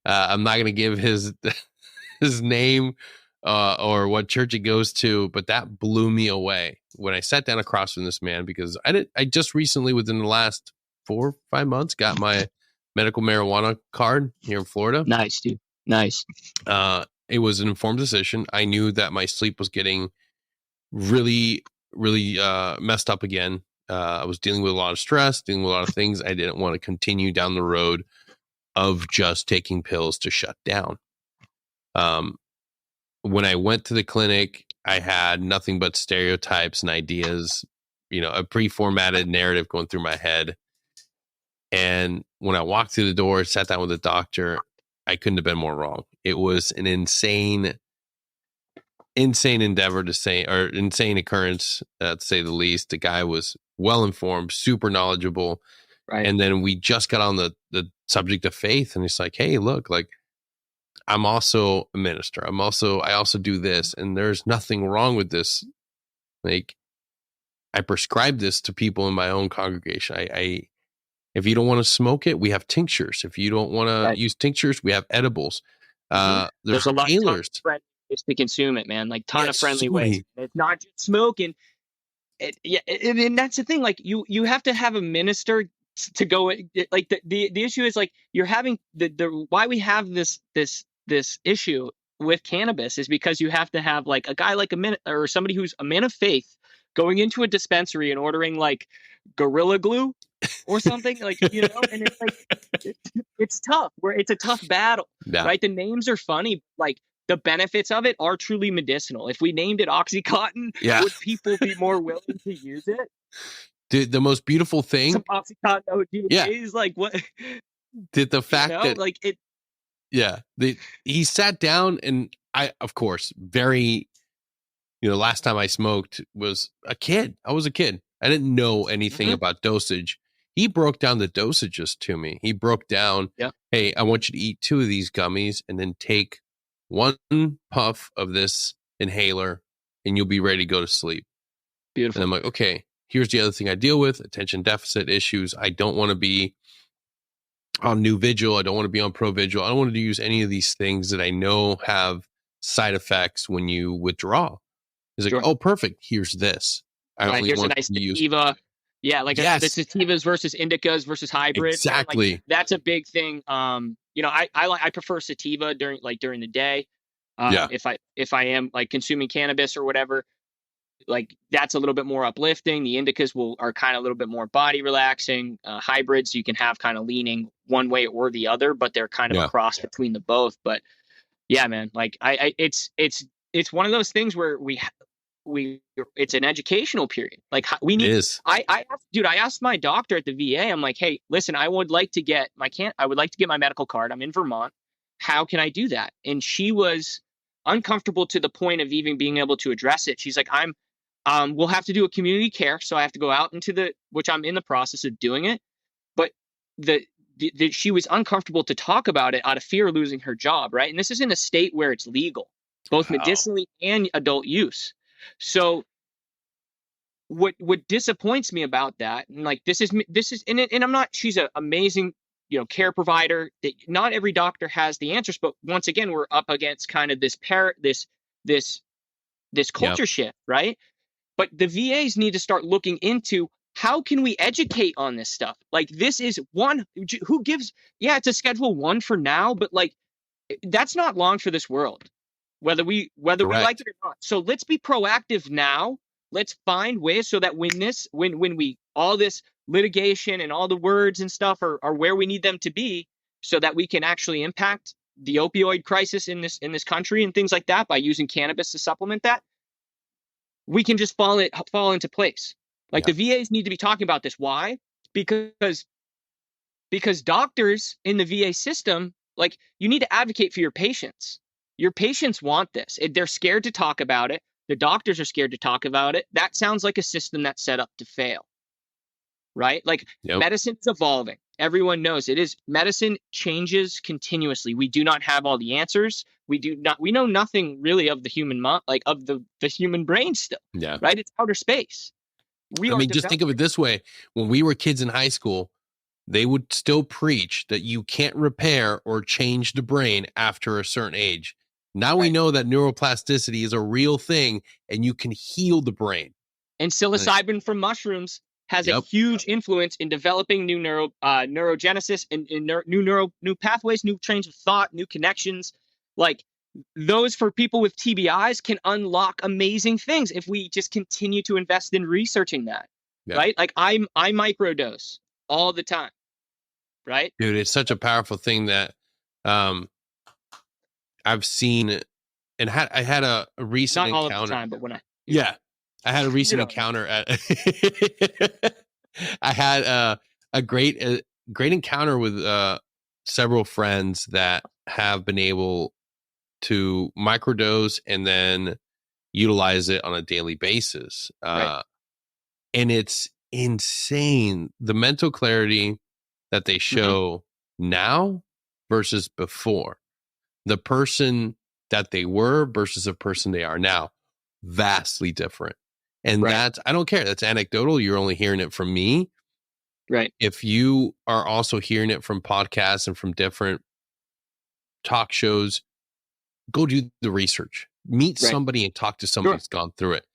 I'm not going to give his name or what church he goes to, but that blew me away when I sat down across from this man, because I just recently, within the last 4 or 5 months, got my medical marijuana card here in Florida. Nice, dude. Nice. It was an informed decision. I knew that my sleep was getting really, really messed up again. I was dealing with a lot of stress, dealing with a lot of things. I didn't want to continue down the road of just taking pills to shut down. When I went to the clinic, I had nothing but stereotypes and ideas, a pre-formatted narrative going through my head. And when I walked through the door, sat down with the doctor, I couldn't have been more wrong. It was an insane endeavor to say, or insane occurrence, to say the least. The guy was well informed, super knowledgeable. Right. And then we just got on the subject of faith, and it's like, hey, look, like, I'm also a minister. I also do this, and there's nothing wrong with this. Like, I prescribe this to people in my own congregation. If you don't want to smoke it, we have tinctures. If you don't want to use tinctures, we have edibles. There's a lot of inhalers friendly ways to consume it, man. Like, ton of friendly ways. It's not just smoking. And that's the thing. Like, you have to have a minister to go like the issue is like you're having the why we have this issue with cannabis is because you have to have like a guy like a minute or somebody who's a man of faith going into a dispensary and ordering like Gorilla Glue or something like, and it's like it's tough. Where it's a tough battle, Yeah. right? The names are funny, like the benefits of it are truly medicinal. If we named it OxyContin, Yeah. would people be more willing to use it? The most beautiful Some thing. OxyContin Yeah. ODAs, like what? Did the fact that, Like it. yeah, he sat down and of course, very, last time I smoked was a kid. I was a kid. I didn't know anything Mhm. about dosage. He broke down the dosages to me. He broke down, Yeah, hey, I want you to eat 2 of these gummies and then take 1 puff of this inhaler and you'll be ready to go to sleep. And beautiful. I'm like, okay, here's the other thing I deal with, attention deficit issues. I don't want to be on new vigil. I don't want to be on pro vigil. I don't want to use any of these things that I know have side effects when you withdraw. He's like, Sure. oh, perfect. Here's this. I Right. only Here's a want nice to use. sativa. Yeah, like the Yes, sativas versus indicas versus hybrid. Man, like exactly. that's a big thing. I prefer sativa during the day. Yeah, If I am like consuming cannabis or whatever, like that's a little bit more uplifting. The indicas are kind of a little bit more body relaxing. Hybrids you can have kind of leaning one way or the other, but they're kind of a yeah, cross between the both. But yeah, man, like it's one of those things where we it's an educational period. Like we it need. is. I asked my doctor at the VA. I'm like, hey, listen, I would like to get my medical card. I'm in Vermont. How can I do that? And she was uncomfortable to the point of even being able to address it. She's like, we'll have to do a community care, so I have to go out which I'm in the process of doing it. But she was uncomfortable to talk about it out of fear of losing her job, right? And this is in a state where it's legal, both Wow. medicinally and adult use. So what disappoints me about that, and like this is and I'm not, she's an amazing care provider that not every doctor has the answers, but once again we're up against kind of this this Yep. culture shift, right? But the VAs need to start looking into how can we educate on this stuff. Like this is one who gives, yeah, it's a Schedule 1 for now, but like that's not long for this world, whether we like Correct. it or not. So let's be proactive now. Let's find ways so that when we all this litigation and all the words and stuff are where we need them to be, so that we can actually impact the opioid crisis in this country and things like that by using cannabis to supplement that, we can just fall into place. Like Yeah. the VAs need to be talking about this. Why? Because doctors in the VA system, like you need to advocate for your patients. Your patients want this. They're scared to talk about it. The doctors are scared to talk about it. That sounds like a system that's set up to fail, right? Like Yep. medicine is evolving. Everyone knows it is. Medicine changes continuously. We do not have all the answers. We know nothing really of the human like of the human brain still, Yeah. right? It's outer space. We I are mean, just think of it this way. When we were kids in high school, they would still preach that you can't repair or change the brain after a certain age. Now we right. know that neuroplasticity is a real thing and you can heal the brain. And psilocybin from mushrooms has a Yep. huge influence in developing new neurogenesis and new pathways, new trains of thought, new connections. Like those for people with TBIs can unlock amazing things if we just continue to invest in researching that. Yeah. Right? Like I microdose all the time. Right? Dude, it's such a powerful thing that I've seen and I had a recent Not all of the encounter. time, but when Yeah. I had a recent know, encounter at I had a great encounter with several friends that have been able to microdose and then utilize it on a daily basis. right. And it's insane the mental clarity that they Mm-hmm. show now versus before. The person that they were versus the person they are now, vastly different. And Right. that's, I don't care. That's anecdotal. You're only hearing it from me. Right. If you are also hearing it from podcasts and from different talk shows, go do the research. Meet Right. somebody and talk to somebody Sure. who's gone through it.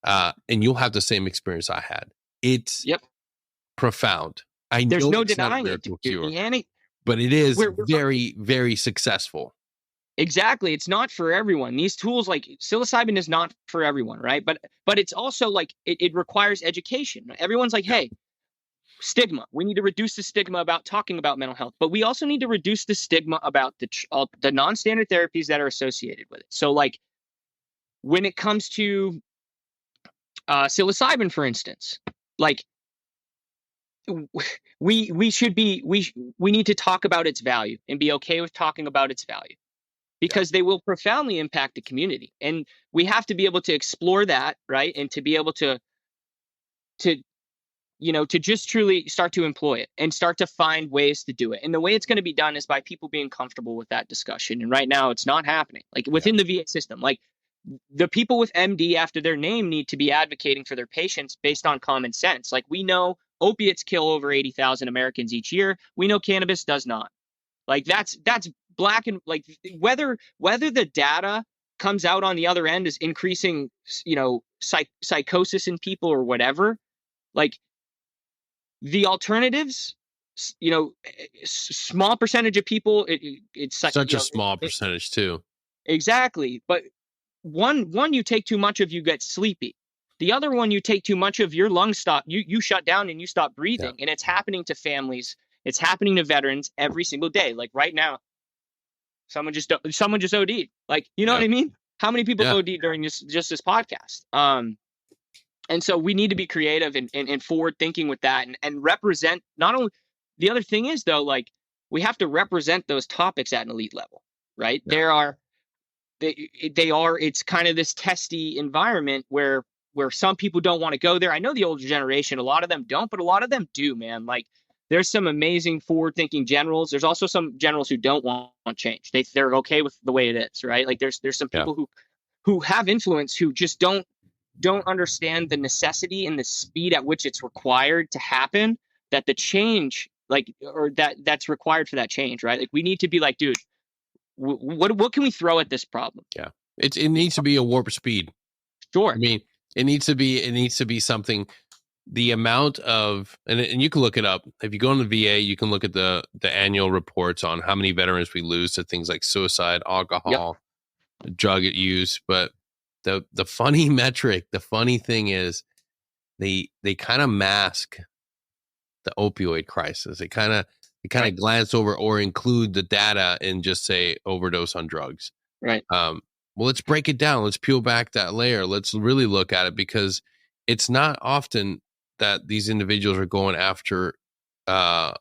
And you'll have the same experience I had. It's Yep. profound. I There's know no it's not a denying it, miracle dude. cure, but it is very, very successful. Exactly. It's not for everyone. These tools, like psilocybin, is not for everyone, right? But it's also like it requires education. Everyone's like, Yeah. hey, stigma. We need to reduce the stigma about talking about mental health, but we also need to reduce the stigma about the non-standard therapies that are associated with it. So, like when it comes to psilocybin, for instance, like we should be we need to talk about its value and be okay with talking about its value, Yeah. because they will profoundly impact the community, and we have to be able to explore that, right? And to be able to to just truly start to employ it and start to find ways to do it. And the way it's going to be done is by people being comfortable with that discussion. And right now it's not happening, like Yeah. within the VA system. Like the people with MD after their name need to be advocating for their patients based on common sense. Like we know opiates kill over 80,000 Americans each year. We know cannabis does not. Like that's black, and like whether the data comes out on the other end is increasing, psychosis in people or whatever. Like the alternatives, small percentage of people, it's such, Such a small percentage too. exactly. But one you take too much of, you get sleepy. The other one, you take too much of, your lungs stop, you shut down and you stop Yeah. breathing. And it's happening to families, it's happening to veterans every single day. Like right now, someone just OD'd. Like, you know Yeah. what I mean? How many people Yeah. OD'd during this podcast? And so we need to be creative and forward thinking with that, and represent. Not only, the other thing is though, like we have to represent those topics at an elite level, right? Yeah. They are, it's kind of this testy environment where some people don't want to go there. I know the older generation, a lot of them don't, but a lot of them do, man. Like there's some amazing forward thinking generals. There's also some generals who don't want change. They're okay with the way it is, right? Like there's some Yeah. people who have influence, who just don't understand the necessity and the speed at which it's required to happen, that the change, like, or that's required for that change, right? Like we need to be like, dude, what can we throw at this problem? Yeah. It needs to be a warp speed. I Sure. mean, it needs to be something. The amount of, and you can look it up. If you go on the VA, you can look at the annual reports on how many veterans we lose to things like suicide, Yep. alcohol, drug use. But the funny metric, the funny thing is they kind of mask the opioid crisis. They kind of Right. glance over or include the data and just say overdose on drugs. Right. Well, let's break it down. Let's peel back that layer. Let's really look at it, because it's not often that these individuals are going after uh,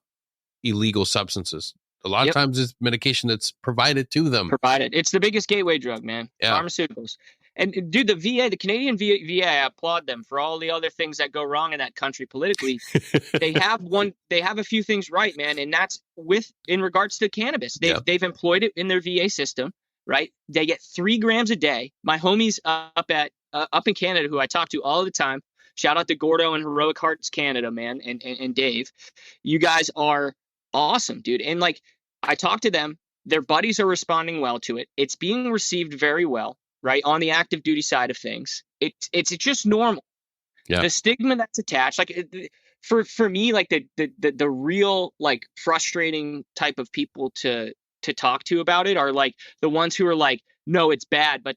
illegal substances. A lot of Yep. times it's medication that's provided to them. Provided. It's the biggest gateway drug, man. Yeah. Pharmaceuticals. And dude, the VA, the Canadian VA, I applaud them for all the other things that go wrong in that country politically. They have a few things right, man, and that's in regards to cannabis. They've employed it in their VA system, right? They get 3 grams a day. My homies up in Canada, who I talk to all the time, shout out to Gordo and Heroic Hearts Canada, man, and Dave. You guys are awesome, dude. And like I talk to them, their buddies are responding well to it. It's being received very well, right? On the active duty side of things, it's just normal. Yeah. The stigma that's attached, like for me, like the real like frustrating type of people to talk to about it are like the ones who are like, no, it's bad, but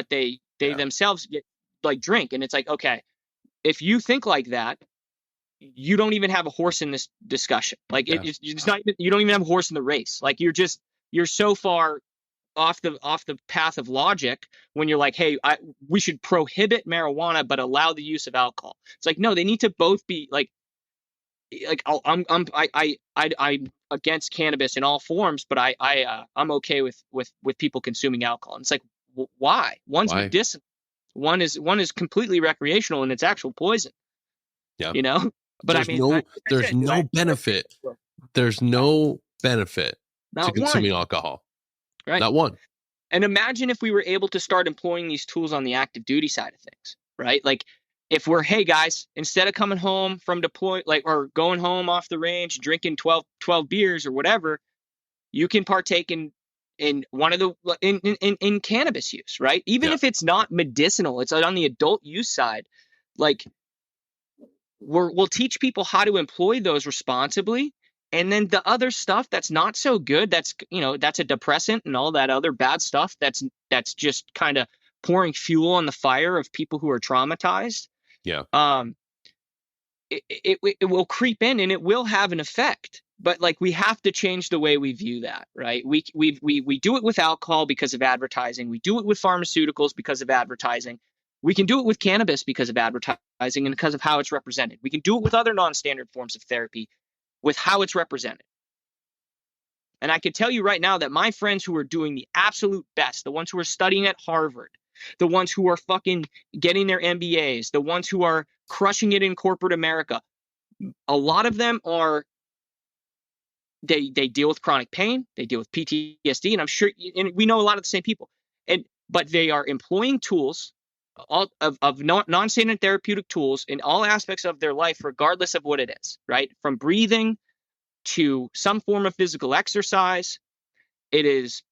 they Yeah. themselves get like drink, and it's like, okay, if you think like that, you don't even have a horse in this discussion. Like Yeah. it's not even, you don't even have a horse in the race. Like you're so far off the path of logic when you're like, hey, we should prohibit marijuana but allow the use of alcohol. It's like, no, they need to both be like I'm against cannabis in all forms, but I'm okay with people consuming alcohol. And it's like, why? One's Why? medicinal, one is completely recreational and it's actual poison. Yeah. But there's I mean, there's no benefit. There's no benefit to not consuming one. alcohol. Right. Not one. And imagine if we were able to start employing these tools on the active duty side of things, right? Like if we're, hey guys, instead of coming home from deploy, like, or going home off the range, drinking 12 beers or whatever, you can partake in one of the, in cannabis use, right? Even Yeah. if it's not medicinal, it's on the adult use side. Like we'll teach people how to employ those responsibly. And then the other stuff that's not so good, that's, that's a depressant and all that other bad stuff, that's just kind of pouring fuel on the fire of people who are traumatized. Yeah. Um, it will creep in and it will have an effect. But like, we have to change the way we view that, right? We do it with alcohol because of advertising. We do it with pharmaceuticals because of advertising. We can do it with cannabis because of advertising and because of how it's represented. We can do it with other non-standard forms of therapy with how it's represented. And I can tell you right now that my friends who are doing the absolute best, the ones who are studying at Harvard, the ones who are fucking getting their MBAs, the ones who are crushing it in corporate America, a lot of them are, they deal with chronic pain, they deal with PTSD, and I'm sure, and we know a lot of the same people, but they are employing tools, all of non-standard therapeutic tools in all aspects of their life, regardless of what it is, right? From breathing to some form of physical exercise. It is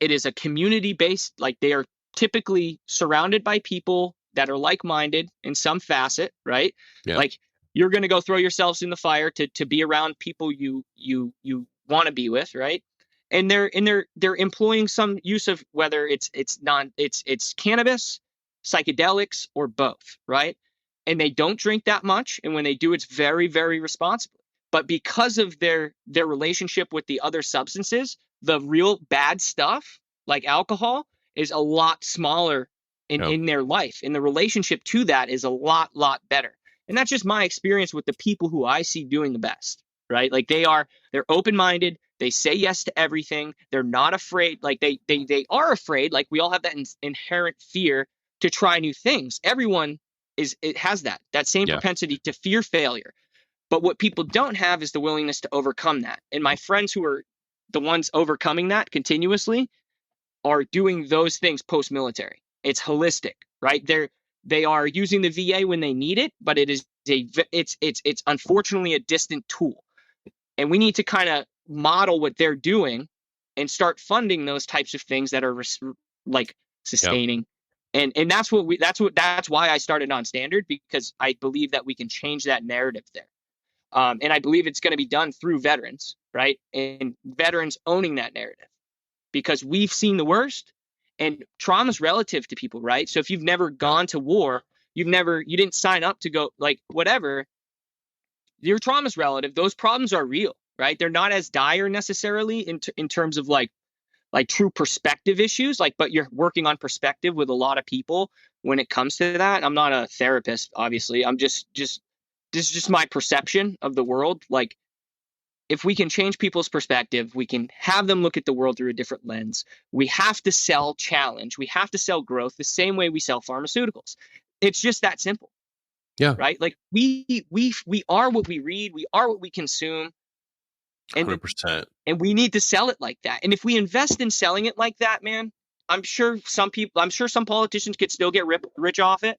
a community based, like they are typically surrounded by people that are like-minded in some facet, right? Yeah. Like, you're going to go throw yourselves in the fire to be around people you want to be with, right? And they're employing some use of, whether it's cannabis, psychedelics, or both, right? And they don't drink that much, and when they do, it's very, very responsible. But because of their relationship with the other substances, the real bad stuff, like alcohol, is a lot smaller Yeah. in their life. And the relationship to that is a lot better. And that's just my experience with the people who I see doing the best, right? Like, they're open-minded. They say yes to everything. They're not afraid. Like, they are afraid. Like, we all have that inherent fear to try new things. Everyone it has that same Yeah. propensity to fear failure. But what people don't have is the willingness to overcome that. And my friends who are the ones overcoming that continuously are doing those things post-military. It's holistic, right? They are using the VA when they need it, but it's unfortunately a distant tool. And we need to kind of model what they're doing and start funding those types of things that are like Yeah. sustaining. And that's why I started non-standard, because I believe that we can change that narrative there. And I believe it's going to be done through veterans, right? And veterans owning that narrative, because we've seen the worst, and trauma's relative to people, right? So if you've never Yeah. gone to war, you didn't sign up to go, like, whatever, your trauma's relative. Those problems are real, right? They're not as dire necessarily in terms of like true perspective issues, like, but you're working on perspective with a lot of people when it comes to that. I'm not a therapist, obviously. I'm just this is just my perception of the world. Like, if we can change people's perspective, we can have them look at the world through a different lens. We have to sell challenge. We have to sell growth the same way we sell pharmaceuticals. It's just that simple, Yeah. right? Like, we are what we read. We are what we consume. And 100%. and we need to sell it like that. And if we invest in selling it like that, man, I'm sure some politicians could still get rich off it,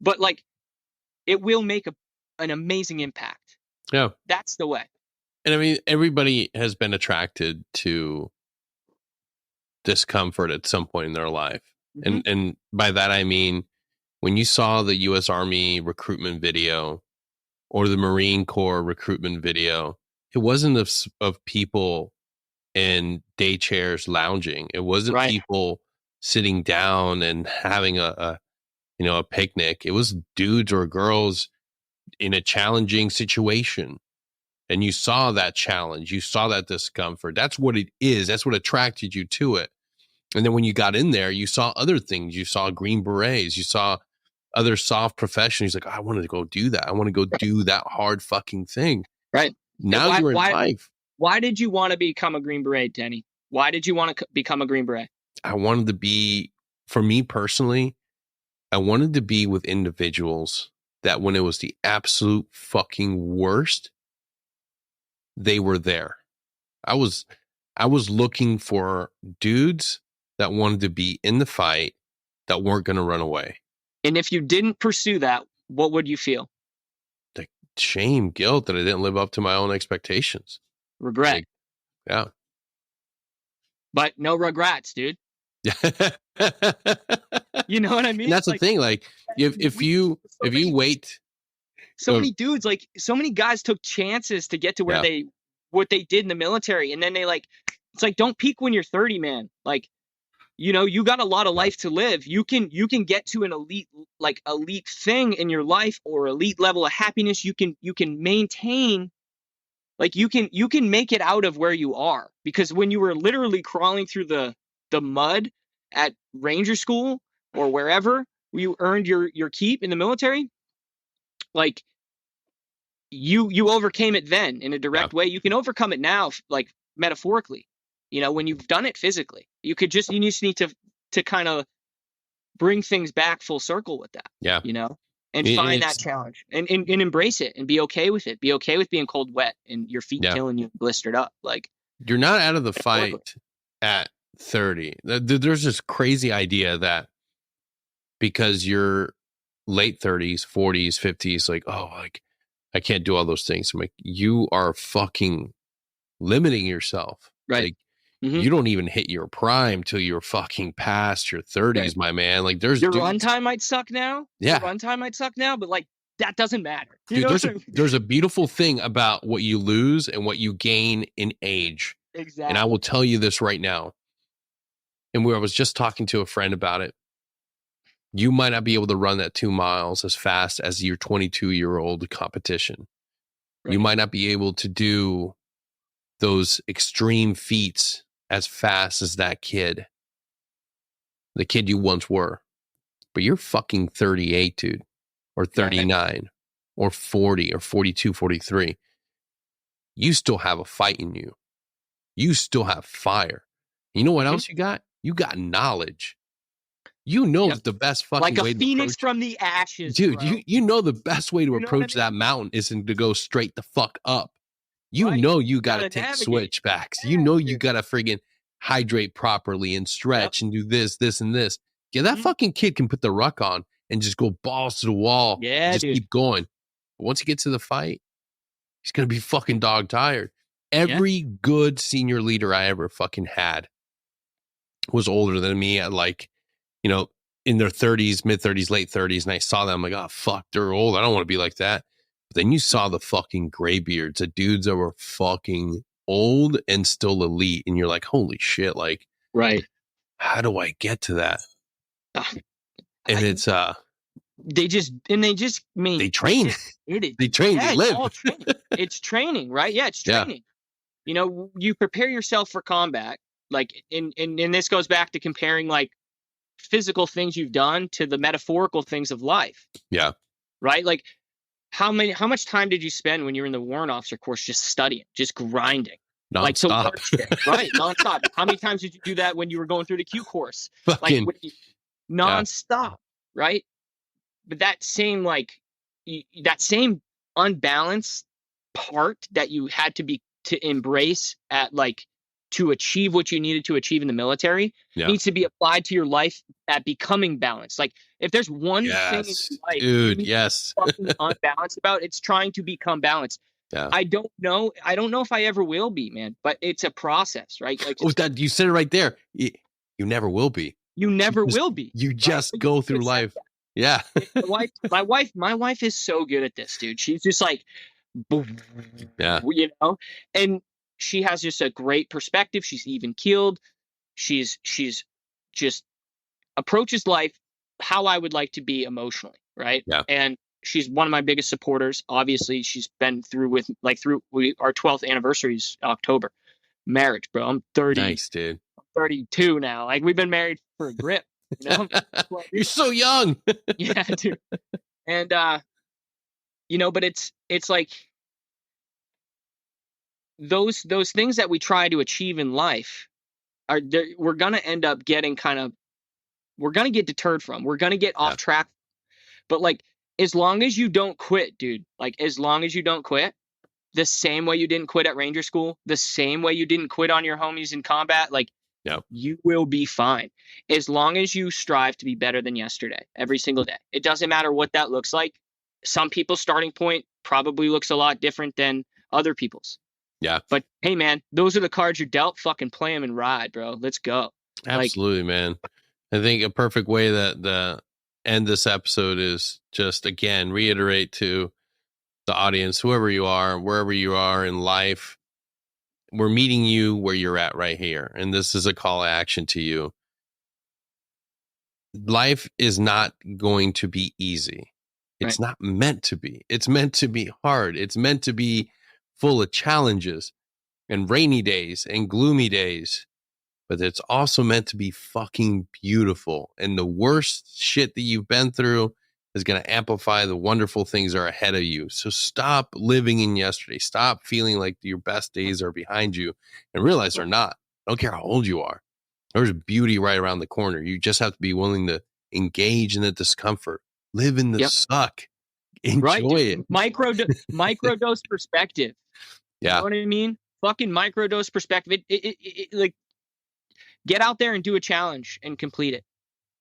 but like, it will make an amazing impact. Yeah. That's the way. And I mean, everybody has been attracted to discomfort at some point in their life. Mm-hmm. And by that, I mean, when you saw the US Army recruitment video or the Marine Corps recruitment video, it wasn't of people in day chairs lounging. It wasn't Right. people sitting down and having a picnic. It was dudes or girls in a challenging situation. And you saw that challenge, you saw that discomfort. That's what it is. That's what attracted you to it. And then when you got in there, you saw other things. You saw Green Berets, you saw other soft professionals. Like, oh, I wanted to go do that. I want to go do that hard fucking thing. Right. And Now you're in life. why did you want to become a Green Beret, Denny? Why did you want to become a Green Beret? I wanted to be, for me personally, I wanted to be with individuals that when it was the absolute fucking worst, they were there. I was looking for dudes that wanted to be in the fight, that weren't going to run away. And if you didn't pursue that, what would you feel? Like shame, guilt that I didn't live up to my own expectations. Regret. Like, yeah. But no regrets, dude. You know what I mean? And that's the thing. Like, if you wait so many dudes, like so many guys took chances to get to where Yeah. what they did in the military. And then they like, it's like, don't peak when you're 30, man. Like, you know, you got a lot of Yeah. life to live. You can get to an elite thing in your life, or elite level of happiness. You can maintain, like you can make it out of where you are, because when you were literally crawling through the mud at Ranger School or wherever you earned your keep in the military, like you overcame it then in a Yeah. direct way. You can overcome it now, like metaphorically, you know, when you've done it physically. You just need to kind of bring things back full circle with that, Yeah. you know, and find that It's, challenge and embrace it and be okay with it. Be okay with being cold, wet, and your feet yeah. killing you blistered up. Like, You're not out of the metaphorically. fight at 30. There's this crazy idea that because you're late 30s, 40s, 50s, like, oh, like I can't do all those things. I'm like, you are fucking limiting yourself. Right. Like, Mm-hmm. you don't even hit your prime till you're fucking past your 30s, Right. my man. Like, there's Your dudes. runtime might suck now. Yeah. Your runtime might suck now, but like that doesn't matter. You Dude, know what I mean? there's a beautiful thing about what you lose and what you gain in age. Exactly. And I will tell you this right now. And I was just talking to a friend about it. You might not be able to run that 2 miles as fast as your 22-year-old competition. Right. You might not be able to do those extreme feats as fast as that kid, the kid you once were. But you're fucking 38, dude, or 39, or 40, or 42, 43. You still have a fight in you. You still have fire. You know what Mm-hmm. else you got? You got knowledge. You know that the best fucking like a way to phoenix approach, from the ashes, dude. bro. You know the best way to You know what I approach mean? that mountain isn't to go straight the fuck up. You Right. know you got to Gotta take navigate. switchbacks. Yeah, You know you dude. got to friggin' hydrate properly and stretch and do this, and this. Yeah, that fucking kid can put the ruck on and just go balls to the wall. Yeah, and just dude. keep going. But once he gets to the fight, he's gonna be fucking dog tired. Every good senior leader I ever fucking had was older than me at, like, you know, in their 30s, mid 30s, late 30s. And I saw them, like, oh, fuck, they're old. I don't want to be like that. But then you saw the fucking graybeards, the dudes that were fucking old and still elite. And you're like, holy shit, like, right. How do I get to that? And it's, they just mean they train. They train, yeah, they live. It's all training. It's training, right? Yeah, it's training. Yeah. You know, you prepare yourself for combat. Like, and this goes back to comparing like physical things you've done to the metaphorical things of life. Yeah. Right? Like, how much time did you spend when you were in the warrant officer course just studying, just grinding? Non-stop. Like, right, non-stop. How many times did you do that when you were going through the Q course? Fucking, like, non-stop, right? But that same, like, that same unbalanced part that you had to embrace at, like, to achieve what you needed to achieve in the military needs to be applied to your life at becoming balanced. Like, if there's one thing in your life, dude, fucking unbalanced about, it's trying to become balanced. Yeah. I don't know if I ever will be, man, but it's a process, right? Like, that you said it right there. You never will be. You never will be. You just go through life. Yeah. My wife is so good at this, dude. She's just like, yeah, you know, and she has just a great perspective. She's even keeled. She's just approaches life how I would like to be emotionally, right? Yeah. And she's one of my biggest supporters. Obviously, she's been through our 12th anniversary is October. Marriage, bro. I'm 30. Nice, dude. I'm 32 now. Like, we've been married for a grip. You know? You're so young. Yeah, dude. And you know, but it's like those things that we try to achieve in life we're gonna end up getting we're gonna get deterred from. We're gonna get off track. But like, as long as you don't quit, dude, like, as long as you don't quit, the same way you didn't quit at Ranger School, the same way you didn't quit on your homies in combat, like, you will be fine. As long as you strive to be better than yesterday, every single day. It doesn't matter what that looks like. Some people's starting point probably looks a lot different than other people's. Yeah. But hey, man, those are the cards you're dealt. Fucking play them and ride, bro. Let's go. Absolutely, man. I think a perfect way that the end this episode is just, again, reiterate to the audience, whoever you are, wherever you are in life, we're meeting you where you're at right here. And this is a call to action to you. Life is not going to be easy. It's Right. not meant to be. It's meant to be hard. It's meant to be full of challenges and rainy days and gloomy days. But it's also meant to be fucking beautiful. And the worst shit that you've been through is going to amplify the wonderful things that are ahead of you. So stop living in yesterday. Stop feeling like your best days are behind you and realize they're not. I don't care how old you are. There's beauty right around the corner. You just have to be willing to engage in the discomfort, live in the suck, Right. enjoy it. Microdose perspective. You know what I mean? Fucking microdose perspective. It like, get out there and do a challenge and complete it.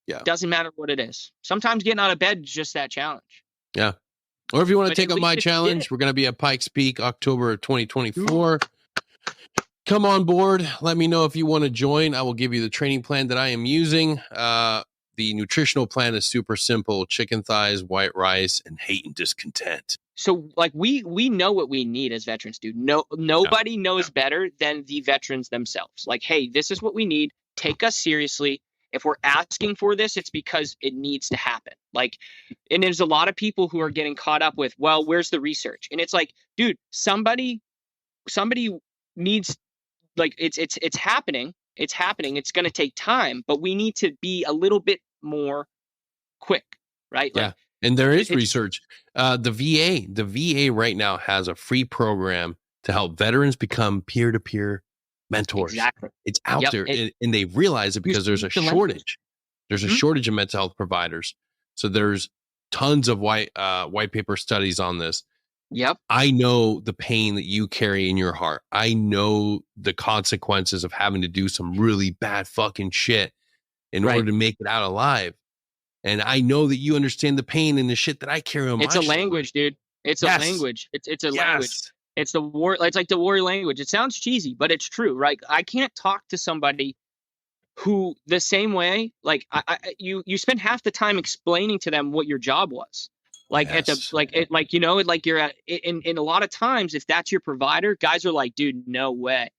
Yeah. Doesn't matter what it is. Sometimes getting out of bed is just that challenge. Yeah. Or if you want to take up my challenge, we're going to be at Pikes Peak, October 2024. Come on board. Let me know if you want to join. I will give you the training plan that I am using. The nutritional plan is super simple: chicken thighs, white rice, and hate and discontent. So like we know what we need as veterans, dude. Nobody knows better than the veterans themselves. Like, hey, this is what we need. Take us seriously. If we're asking for this, it's because it needs to happen. Like, and there's a lot of people who are getting caught up with, well, where's the research? And it's like, dude, somebody needs, like, it's happening. It's happening. It's going to take time, but we need to be a little bit more quick, right? Yeah. Like, and there is research. The VA right now has a free program to help veterans become peer-to-peer mentors. Exactly. It's out there, and they realize it because there's a shortage. There's a shortage of mental health providers. So there's tons of white paper studies on this. Yep. I know the pain that you carry in your heart. I know the consequences of having to do some really bad fucking shit in order to make it out alive. And I know that you understand the pain and the shit that I carry on my shoulder. It's a language, dude. It's a language. It's a language. It's the war. It's like the warrior language. It sounds cheesy, but it's true, right? I can't talk to somebody who the same way, like you spend half the time explaining to them what your job was. Like at the you're at in a lot of times, if that's your provider, guys are like, dude, no way.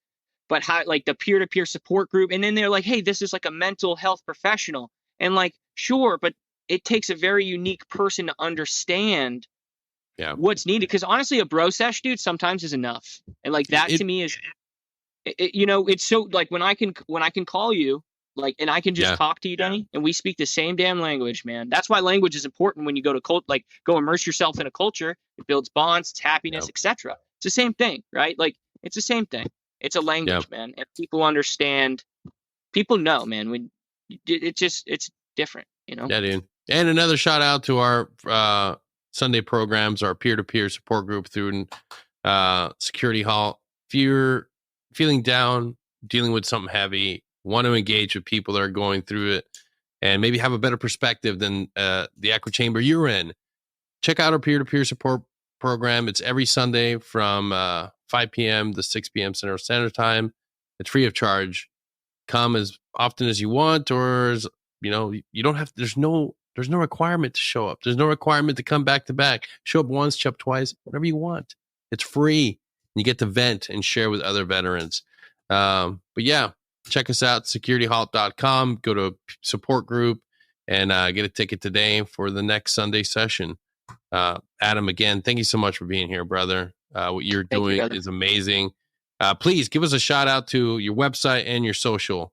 But how, like, the peer-to-peer support group, and then they're like, hey, this is like a mental health professional. And like, sure, but it takes a very unique person to understand what's needed. Because honestly, a bro sesh, dude, sometimes is enough. And like that to me is, it's so, like, when I can call you, like, and I can just talk to you, Denny, and we speak the same damn language, man. That's why language is important when you go to go immerse yourself in a culture. It builds bonds, it's happiness, etc. It's the same thing, right? Like, it's the same thing. It's a language, man. If people understand, people know, man. It's different, you know? Yeah, dude. And another shout out to our Sunday programs, our peer-to-peer support group through Security Halt. If you're feeling down, dealing with something heavy, want to engage with people that are going through it, and maybe have a better perspective than the echo chamber you're in, check out our peer-to-peer support program. It's every Sunday from 5 p.m. to 6 p.m. Central Standard Time. It's free of charge. Come as often as you want, or you don't have. There's no requirement to show up. There's no requirement to come back to back. Show up once, show up twice, whatever you want. It's free. You get to vent and share with other veterans. But yeah, check us out, securityhalt.com. Go to support group and get a ticket today for the next Sunday session. Adam, again, thank you so much for being here, brother. What you're doing is amazing. Please give us a shout out to your website and your social.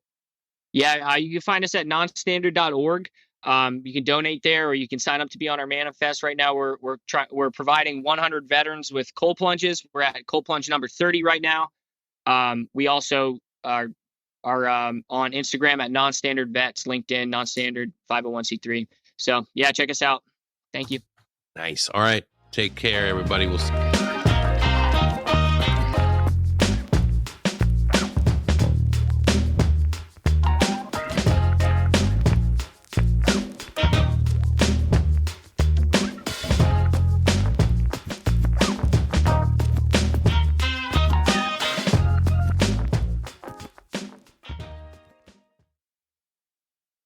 Yeah, you can find us at nonstandard.org. You can donate there, or you can sign up to be on our manifest. Right now, we're providing 100 veterans with cold plunges. We're at cold plunge number 30 right now. We also are on Instagram at nonstandard vets, LinkedIn, nonstandard 501c3. So yeah, check us out. Thank you. Nice. All right. Take care, everybody. We'll